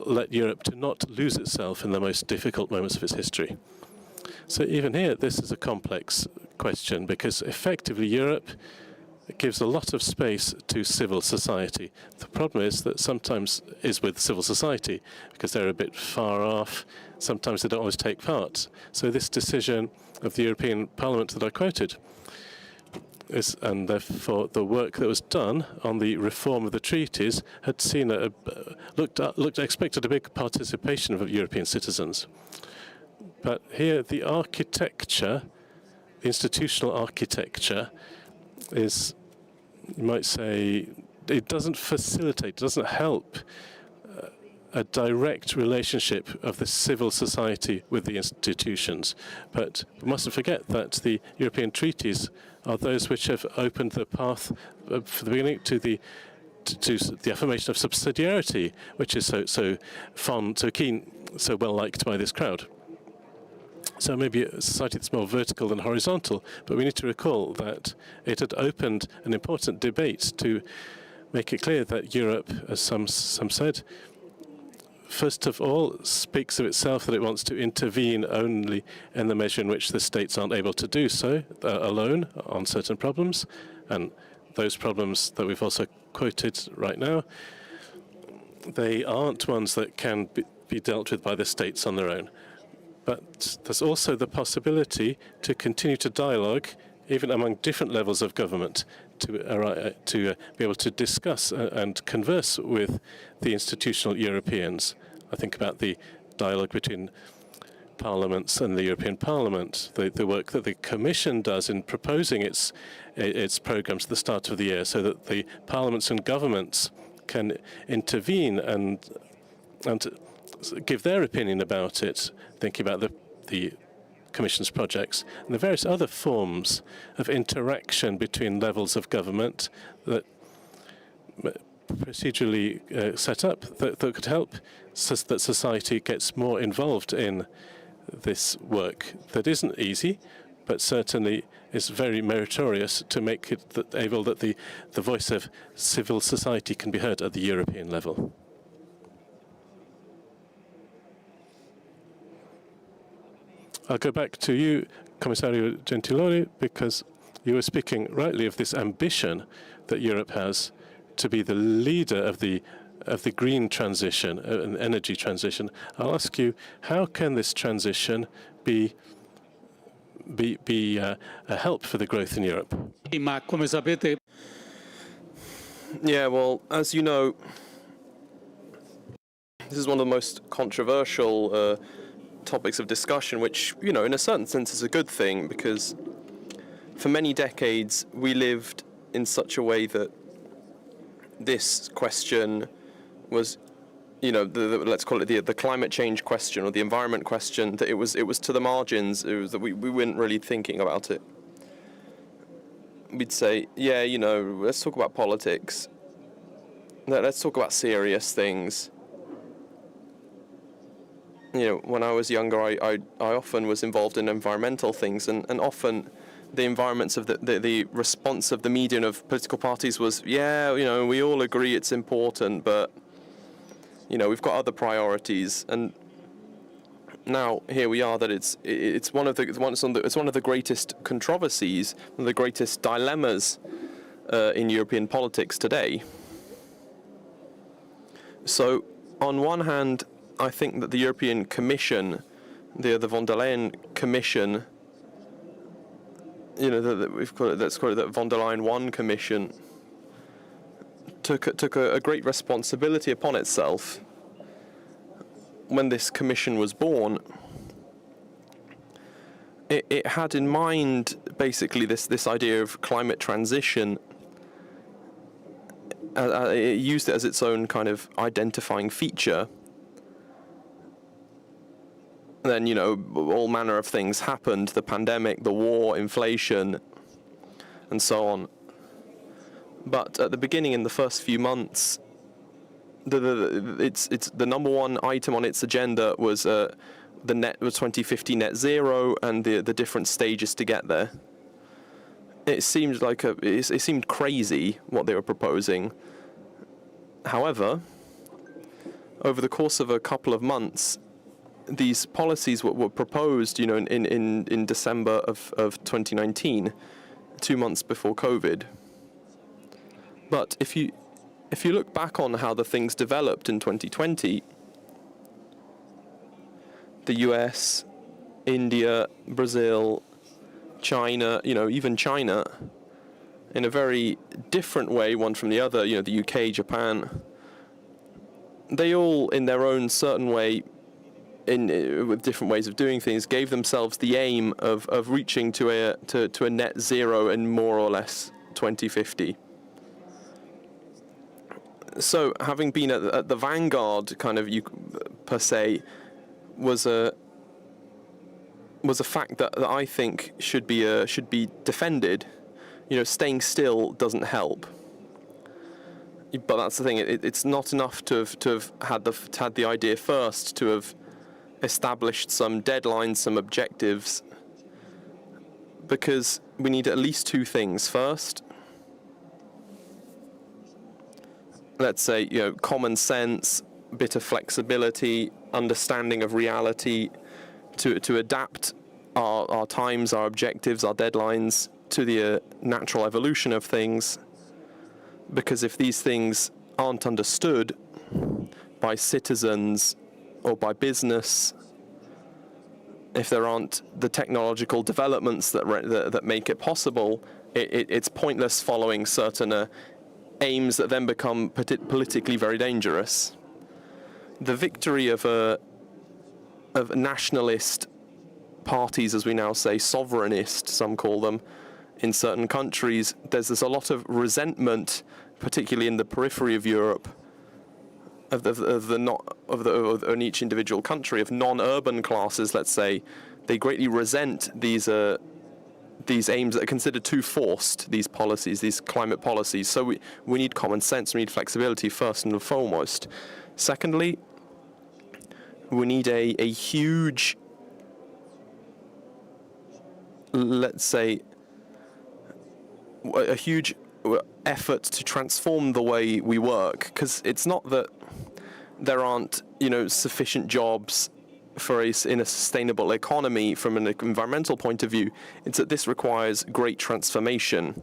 led Europe to not lose itself in the most difficult moments of its history? So even here, this is a complex question, because effectively Europe gives a lot of space to civil society. The problem is that sometimes is with civil society, because they're a bit far off. Sometimes they don't always take part. So this decision of the European Parliament that I quoted and therefore the work that was done on the reform of the treaties had seen expected a big participation of European citizens. But here the architecture, the institutional architecture, is, you might say, it doesn't facilitate, it doesn't help a direct relationship of the civil society with the institutions. But we mustn't forget that the European treaties are those which have opened the path from the beginning to the affirmation of subsidiarity, which is so fond, so keen, so well liked by this crowd. So maybe a society that's more vertical than horizontal, but we need to recall that it had opened an important debate to make it clear that Europe, as some said, first of all, speaks of itself that it wants to intervene only in the measure in which the states aren't able to do so alone on certain problems, and those problems that we've also quoted right now, they aren't ones that can be dealt with by the states on their own. But there's also the possibility to continue to dialogue, even among different levels of government, to be able to discuss and converse with the institutional Europeans. I think about the dialogue between parliaments and the European Parliament, the work that the Commission does in proposing its programs at the start of the year, so that the parliaments and governments can intervene and give their opinion about it, thinking about the Commission's projects, and the various other forms of interaction between levels of government that procedurally set up that could help that society gets more involved in this work that isn't easy, but certainly is very meritorious to make it able that the voice of civil society can be heard at the European level. I'll go back to you, Commissario Gentiloni, because you were speaking rightly of this ambition that Europe has to be the leader of the green transition, an energy transition. I'll ask you, how can this transition be a help for the growth in Europe? Ma come sapete, Yeah, well, as you know, this is one of the most controversial topics of discussion, which, you know, in a certain sense is a good thing, because for many decades we lived in such a way that this question was, you know, let's call it the climate change question or the environment question, that it was to the margins. It was that we weren't really thinking about it. We'd say, yeah, you know, let's talk about politics. Let's talk about serious things. You know, when I was younger, I often was involved in environmental things, and often the environments of the response of the media and of political parties was, yeah, you know, we all agree it's important, but, you know, we've got other priorities. And now here we are, that it's one of the greatest controversies, one of the greatest dilemmas in European politics today. So, on one hand, I think that the European Commission, the von der Leyen Commission, you know, let's call it the von der Leyen One Commission, took a great responsibility upon itself when this commission was born. It had in mind basically this idea of climate transition. It used it as its own kind of identifying feature. And then, you know, all manner of things happened: the pandemic, the war, inflation, and so on. But at the beginning, in the first few months, it's the number one item on its agenda was the 2050 net zero and the different stages to get there. It seemed it seemed crazy what they were proposing. However, over the course of a couple of months, these policies were proposed, you know, in December of 2019, 2 months before COVID. But if you look back on how the things developed in 2020, the US, India, Brazil, China, you know, even China, in a very different way, one from the other, you know, the UK, Japan, they all, in their own certain way, with different ways of doing things, gave themselves the aim of reaching to a net zero in more or less 2050. So, having been at the vanguard, kind of, per se, was a fact that I think should be defended. You know, staying still doesn't help. But that's the thing. It's not enough to have had the idea first, to have established some deadlines, some objectives, because we need at least two things. First, let's say, you know, common sense, a bit of flexibility, understanding of reality, to adapt our times, our objectives, our deadlines to the natural evolution of things. Because if these things aren't understood by citizens or by business, if there aren't the technological developments that make it possible, it's pointless following certain aims that then become politically very dangerous. The victory of nationalist parties, as we now say, sovereignist, some call them, in certain countries, there's a lot of resentment, particularly in the periphery of Europe, in each individual country, of non-urban classes, let's say. They greatly resent these aims that are considered too forced, these policies, these climate policies. So we need common sense, we need flexibility first and foremost. Secondly, we need a huge, let's say, a huge effort to transform the way we work, because it's not that there aren't, you know, sufficient jobs in a sustainable economy from an environmental point of view, it's that this requires great transformation.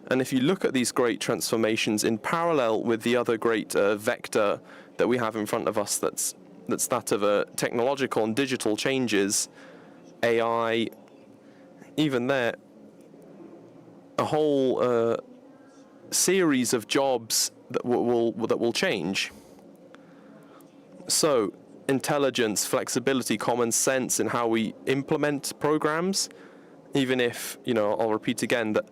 And if you look at these great transformations in parallel with the other great vector that we have in front of us, that's that of technological and digital changes, AI, even there, a whole series of jobs that will change. So intelligence, flexibility, common sense in how we implement programs, even if, I'll repeat again that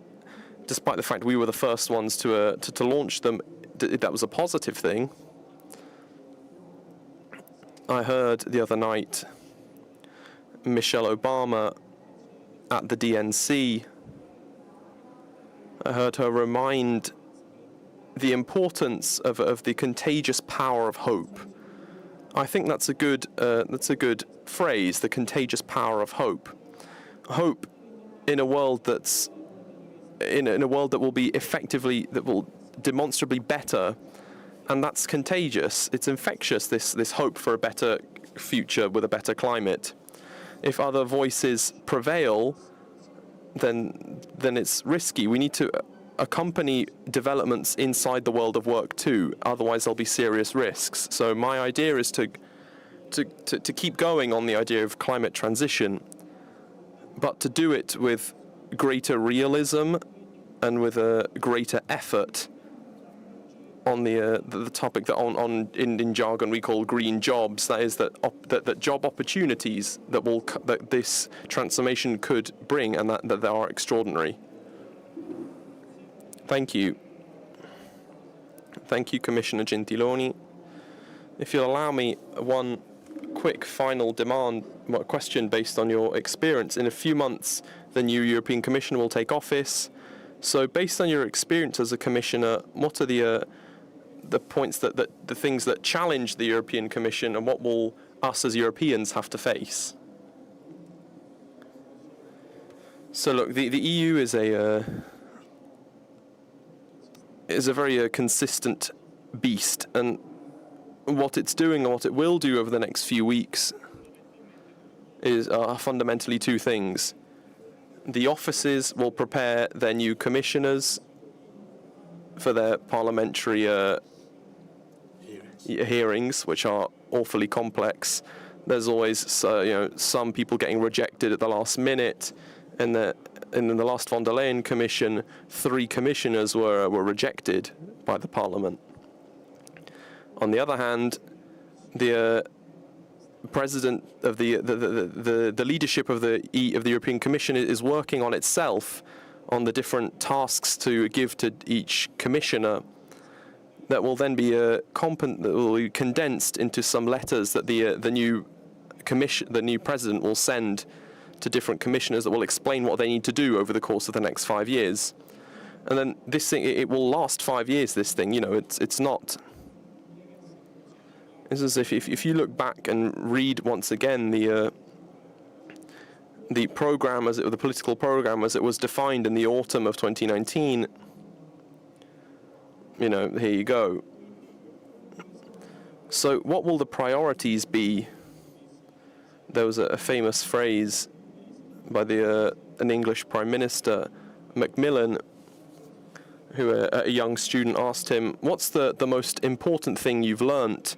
despite the fact we were the first ones to launch them, that was a positive thing. I heard the other night Michelle Obama at the DNC. I heard her remind the importance of the contagious power of hope. I think that's a good phrase, the contagious power of hope. Hope in a world that's in a world that will be that will demonstrably better, and that's contagious. It's infectious. This hope for a better future with a better climate. If other voices prevail, then it's risky. We need to accompany developments inside the world of work too. Otherwise, there'll be serious risks. So my idea is to keep going on the idea of climate transition, but to do it with greater realism and with a greater effort on the topic that in jargon we call green jobs. That is that job opportunities that this transformation could bring, and that they are extraordinary. Thank you. Thank you, Commissioner Gentiloni. If you'll allow me one quick final question based on your experience. In a few months, the new European Commission will take office. So based on your experience as a commissioner, what are the points the things that challenge the European Commission, and what will us as Europeans have to face? So look, the EU is a very consistent beast, and what it's doing and what it will do over the next few weeks are fundamentally two things. The offices will prepare their new commissioners for their parliamentary hearings, which are awfully complex. There's always some people getting rejected at the last minute, and in the last von der Leyen Commission, 3 commissioners were rejected by the Parliament. On the other hand, the president of the leadership of the European Commission is working on itself, on the different tasks to give to each commissioner, that will then be condensed into some letters that the new president will send to different commissioners that will explain what they need to do over the course of the next 5 years. And then this thing, it will last 5 years, this thing. It's not... It's as if you look back and read once again the program, the political program as it was defined in the autumn of 2019, here you go. So what will the priorities be? There was a famous phrase by an English Prime Minister, Macmillan, who a young student asked him, what's the most important thing you've learnt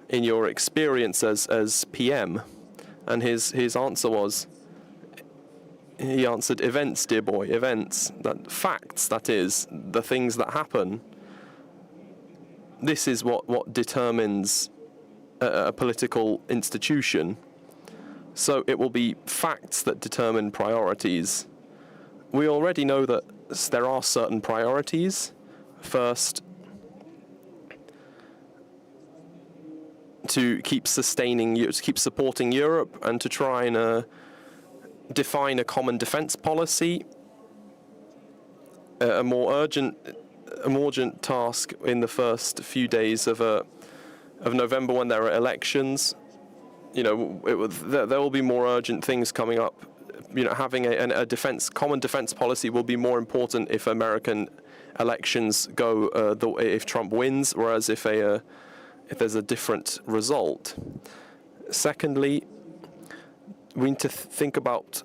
in your experience as PM? And his answer was, he answered, events, dear boy, events. Facts, that is, the things that happen. This is what determines a political institution. So it will be facts that determine priorities. We already know that there are certain priorities. First, to keep supporting Europe, and to try and define a common defence policy. A more urgent task in the first few days of November, when there are elections. There will be more urgent things coming up. Having a common defence policy will be more important if American elections go if Trump wins, whereas if there's a different result. Secondly, we need to think about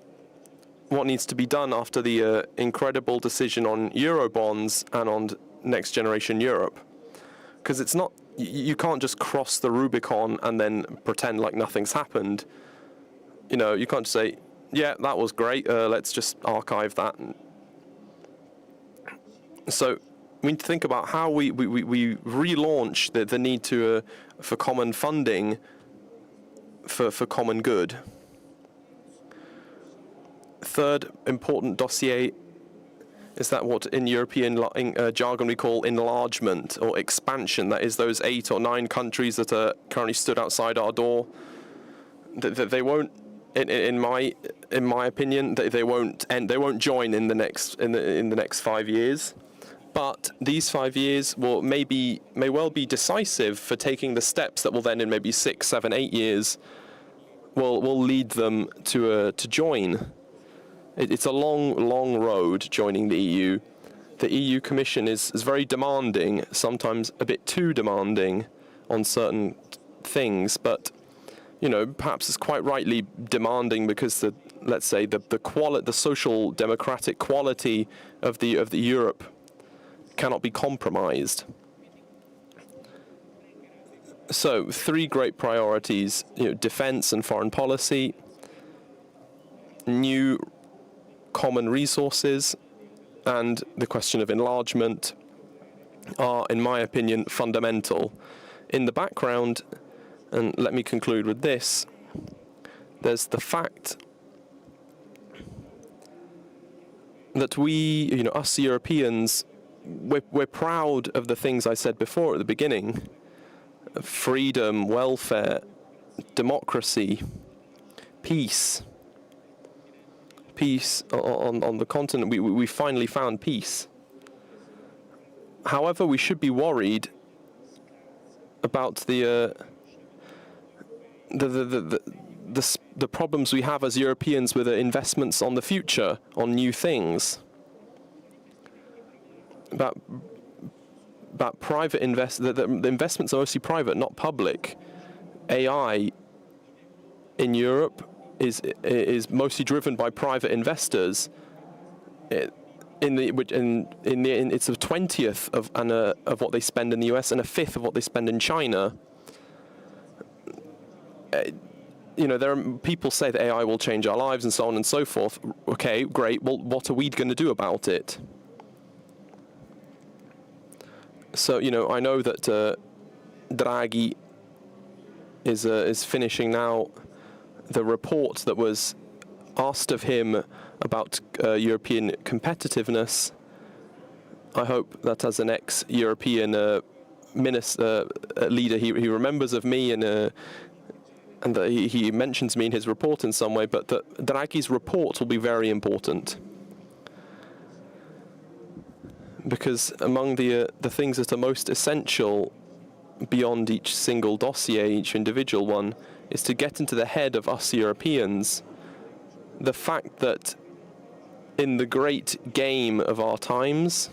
what needs to be done after the incredible decision on Eurobonds and on Next Generation Europe. Because it's not, you can't just cross the Rubicon and then pretend like nothing's happened. You know, you can't just say, yeah, that was great, let's just archive that. So we need to think about how we relaunch the need to for common funding for common good. Third important dossier is that what in European jargon we call enlargement or expansion. That is those 8 or 9 countries that are currently stood outside our door. They won't, in my opinion, they won't join in the next 5 years. But these 5 years may well be decisive for taking the steps that will then, in maybe 6, 7, 8 years, will lead them to join. It's a long road joining the EU. The EU Commission is very demanding, sometimes a bit too demanding on certain things, but you know, perhaps it's quite rightly demanding because let's say the social democratic quality of the Europe cannot be compromised. So 3 great priorities, defense and foreign policy, new common resources, and the question of enlargement are, in my opinion, fundamental. In the background, and let me conclude with this, there's the fact that we, us Europeans, we're proud of the things I said before at the beginning: freedom, welfare, democracy, peace. Peace on the continent. We finally found peace. However, we should be worried about the problems we have as Europeans with investments on the future, on new things. About private the investments are mostly private, not public. AI in Europe is mostly driven by private investors. It's a 20th of what they spend in the US and a 5th of what they spend in China. There are people say that AI will change our lives and so on and so forth. Okay, great. Well, what are we going to do about it? So, I know that Draghi is finishing now the report that was asked of him about European competitiveness. I hope that as an ex-European leader, he remembers of me and that he mentions me in his report in some way, but that Draghi's report will be very important. Because among the things that are most essential beyond each single dossier, each individual one, is to get into the head of us Europeans the fact that in the great game of our times,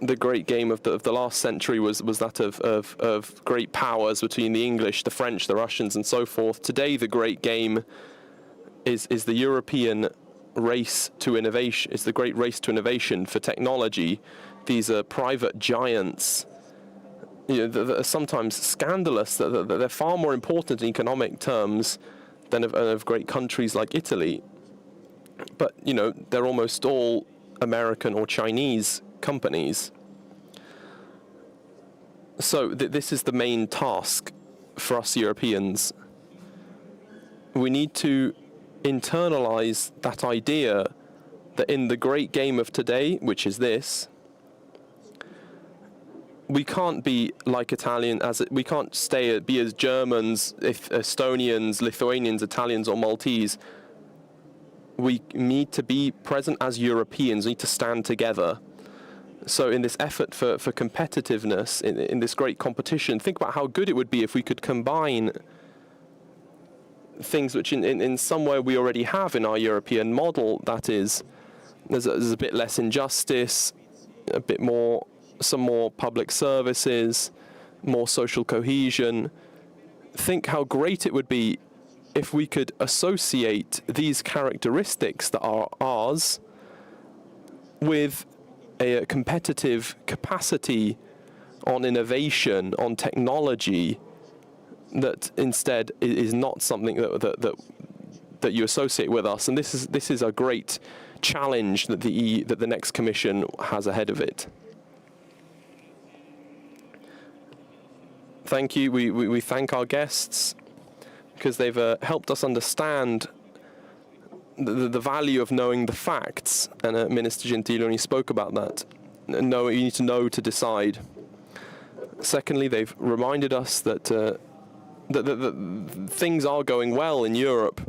the great game of the last century was that of great powers between the English, the French, the Russians, and so forth. Today, the great game is the European race to innovation. It's the great race to innovation for technology. These are private giants. That are sometimes scandalous, that they're far more important in economic terms than of great countries like Italy. But, they're almost all American or Chinese companies. So this is the main task for us Europeans. We need to internalize that idea that in the great game of today, which is this, we can't be like Italian, we can't be as Germans, Estonians, Lithuanians, Italians, or Maltese. We need to be present as Europeans. We need to stand together. So in this effort for competitiveness, in this great competition, think about how good it would be if we could combine things which in some way we already have in our European model. That is, there's a bit less injustice, a bit more, some more public services, more social cohesion. Think how great it would be if we could associate these characteristics that are ours with a competitive capacity on innovation, on technology, that instead is not something that you associate with us. And this is a great challenge that the next Commission has ahead of it. Thank you. We thank our guests because they've helped us understand the value of knowing the facts, and Minister Gentiloni spoke about that. You need to know to decide. Secondly, they've reminded us that things are going well in Europe,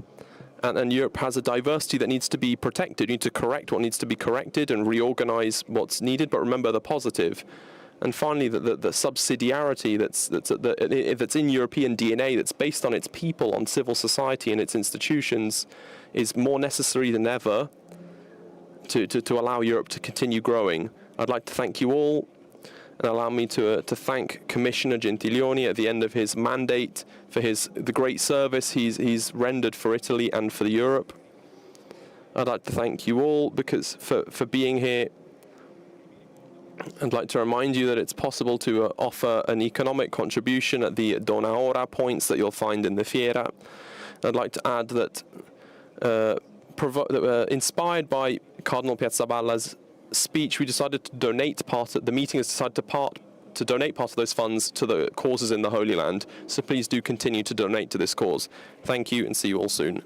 and Europe has a diversity that needs to be protected. You need to correct what needs to be corrected and reorganize what's needed, but remember the positive. And finally, the subsidiarity that's in European DNA, that's based on its people, on civil society and its institutions, is more necessary than ever to allow Europe to continue growing. I'd like to thank you all, and allow me to thank Commissioner Gentiloni at the end of his mandate for the great service he's rendered for Italy and for Europe. I'd like to thank you all because for being here. I'd like to remind you that it's possible to offer an economic contribution at the Dona Ora points that you'll find in the Fiera. I'd like to add that inspired by Cardinal Piazzaballa's speech, we decided to donate the meeting has decided to donate part of those funds to the causes in the Holy Land. So please do continue to donate to this cause. Thank you, and see you all soon.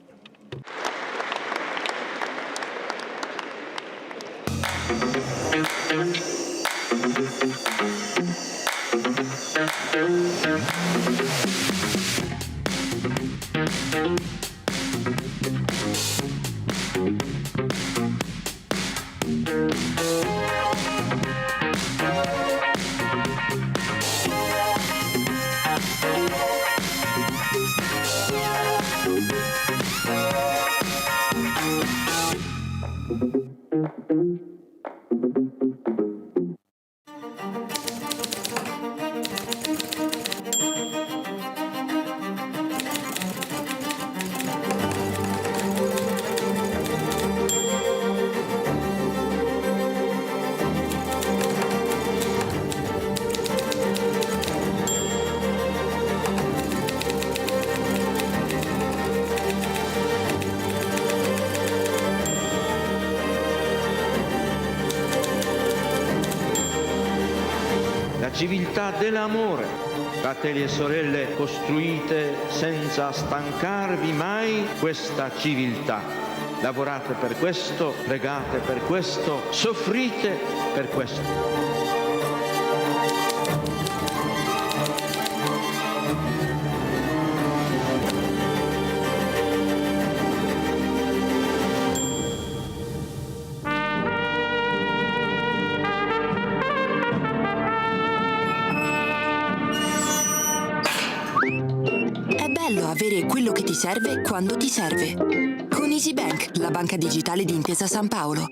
Civiltà dell'amore, fratelli e sorelle, costruite senza stancarvi mai questa civiltà. Lavorate per questo, pregate per questo, soffrite per questo. Avere quello che ti serve quando ti serve. Con EasyBank, la banca digitale di Intesa San Paolo.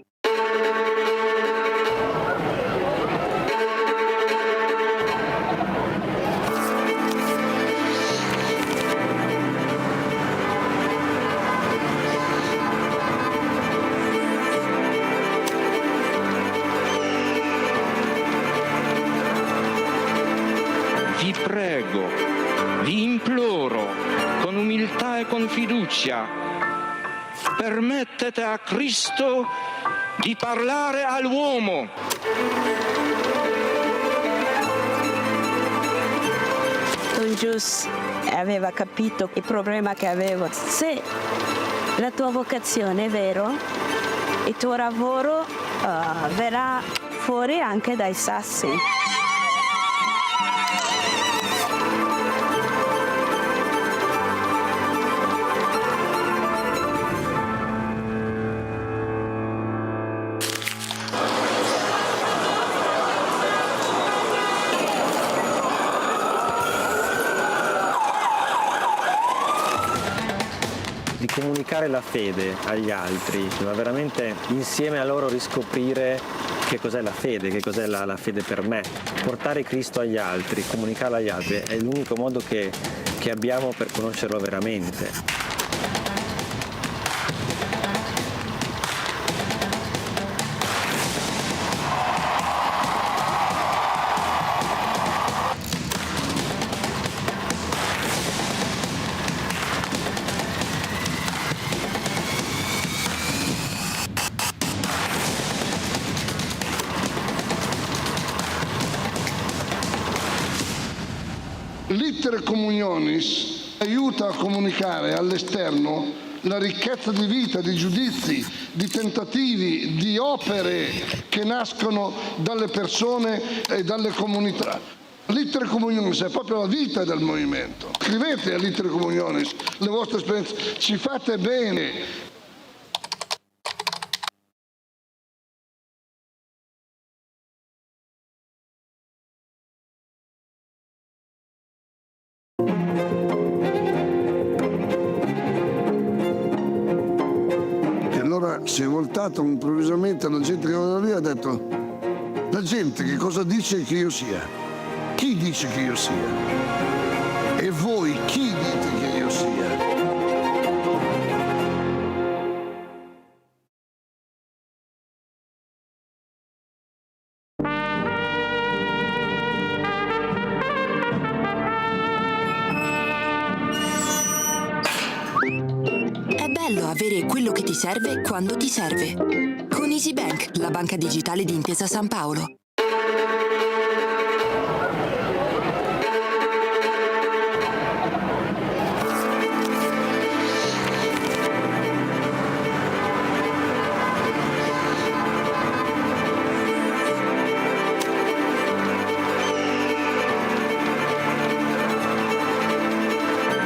Vi prego, vi imploro, con umiltà e con fiducia, permettete a Cristo di parlare all'uomo. Don Gius aveva capito il problema che avevo. Se la tua vocazione è vero, il tuo lavoro verrà fuori anche dai sassi. Comunicare la fede agli altri, ma veramente insieme a loro riscoprire che cos'è la fede, che cos'è la fede per me. Portare Cristo agli altri, comunicarlo agli altri, è l'unico modo che abbiamo per conoscerlo veramente. L'iter communionis aiuta a comunicare all'esterno la ricchezza di vita, di giudizi, di tentativi, di opere che nascono dalle persone e dalle comunità. L'iter communionis è proprio la vita del movimento. Scrivete all'iter communionis le vostre esperienze, ci fate bene. Si è voltato improvvisamente alla gente che era lì e ha detto: la gente che cosa dice che io sia? Chi dice che io sia? E voi chi dite che io sia? È bello avere quello che ti serve quando ti serve. Con EasyBank, la banca digitale di Intesa San Paolo.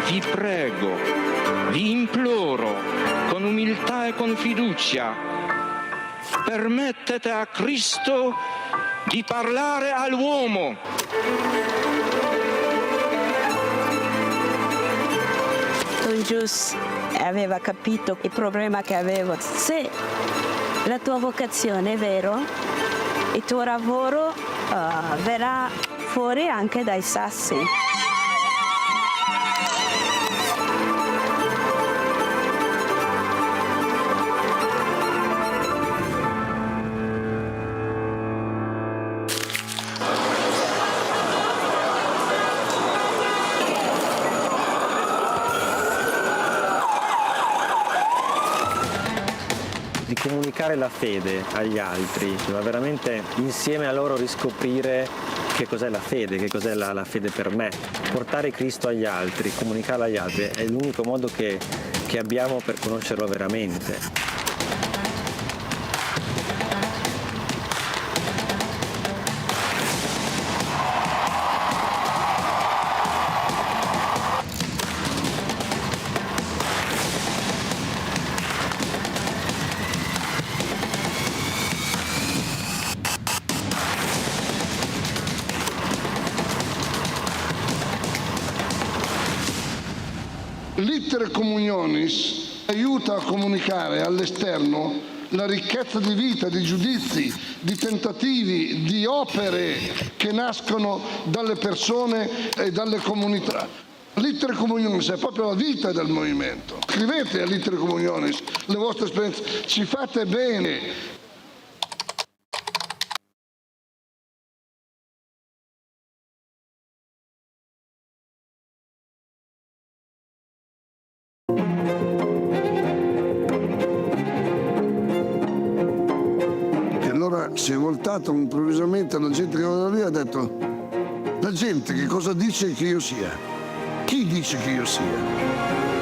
Vi prego, vi imploro, con umiltà e con fiducia, permettete a Cristo di parlare all'uomo. Don Gius aveva capito il problema che avevo. Se la tua vocazione è vero, il tuo lavoro verrà fuori anche dai sassi. Di comunicare la fede agli altri, ma veramente insieme a loro riscoprire che cos'è la fede, che cos'è la fede per me. Portare Cristo agli altri, comunicarlo agli altri è l'unico modo che abbiamo per conoscerlo veramente. L'iter communionis aiuta a comunicare all'esterno la ricchezza di vita, di giudizi, di tentativi, di opere che nascono dalle persone e dalle comunità. L'iter communionis è proprio la vita del movimento. Scrivete all'iter communionis le vostre esperienze, ci fate bene. Si è voltato improvvisamente alla gente che era lì e ha detto: la gente che cosa dice che io sia? Chi dice che io sia?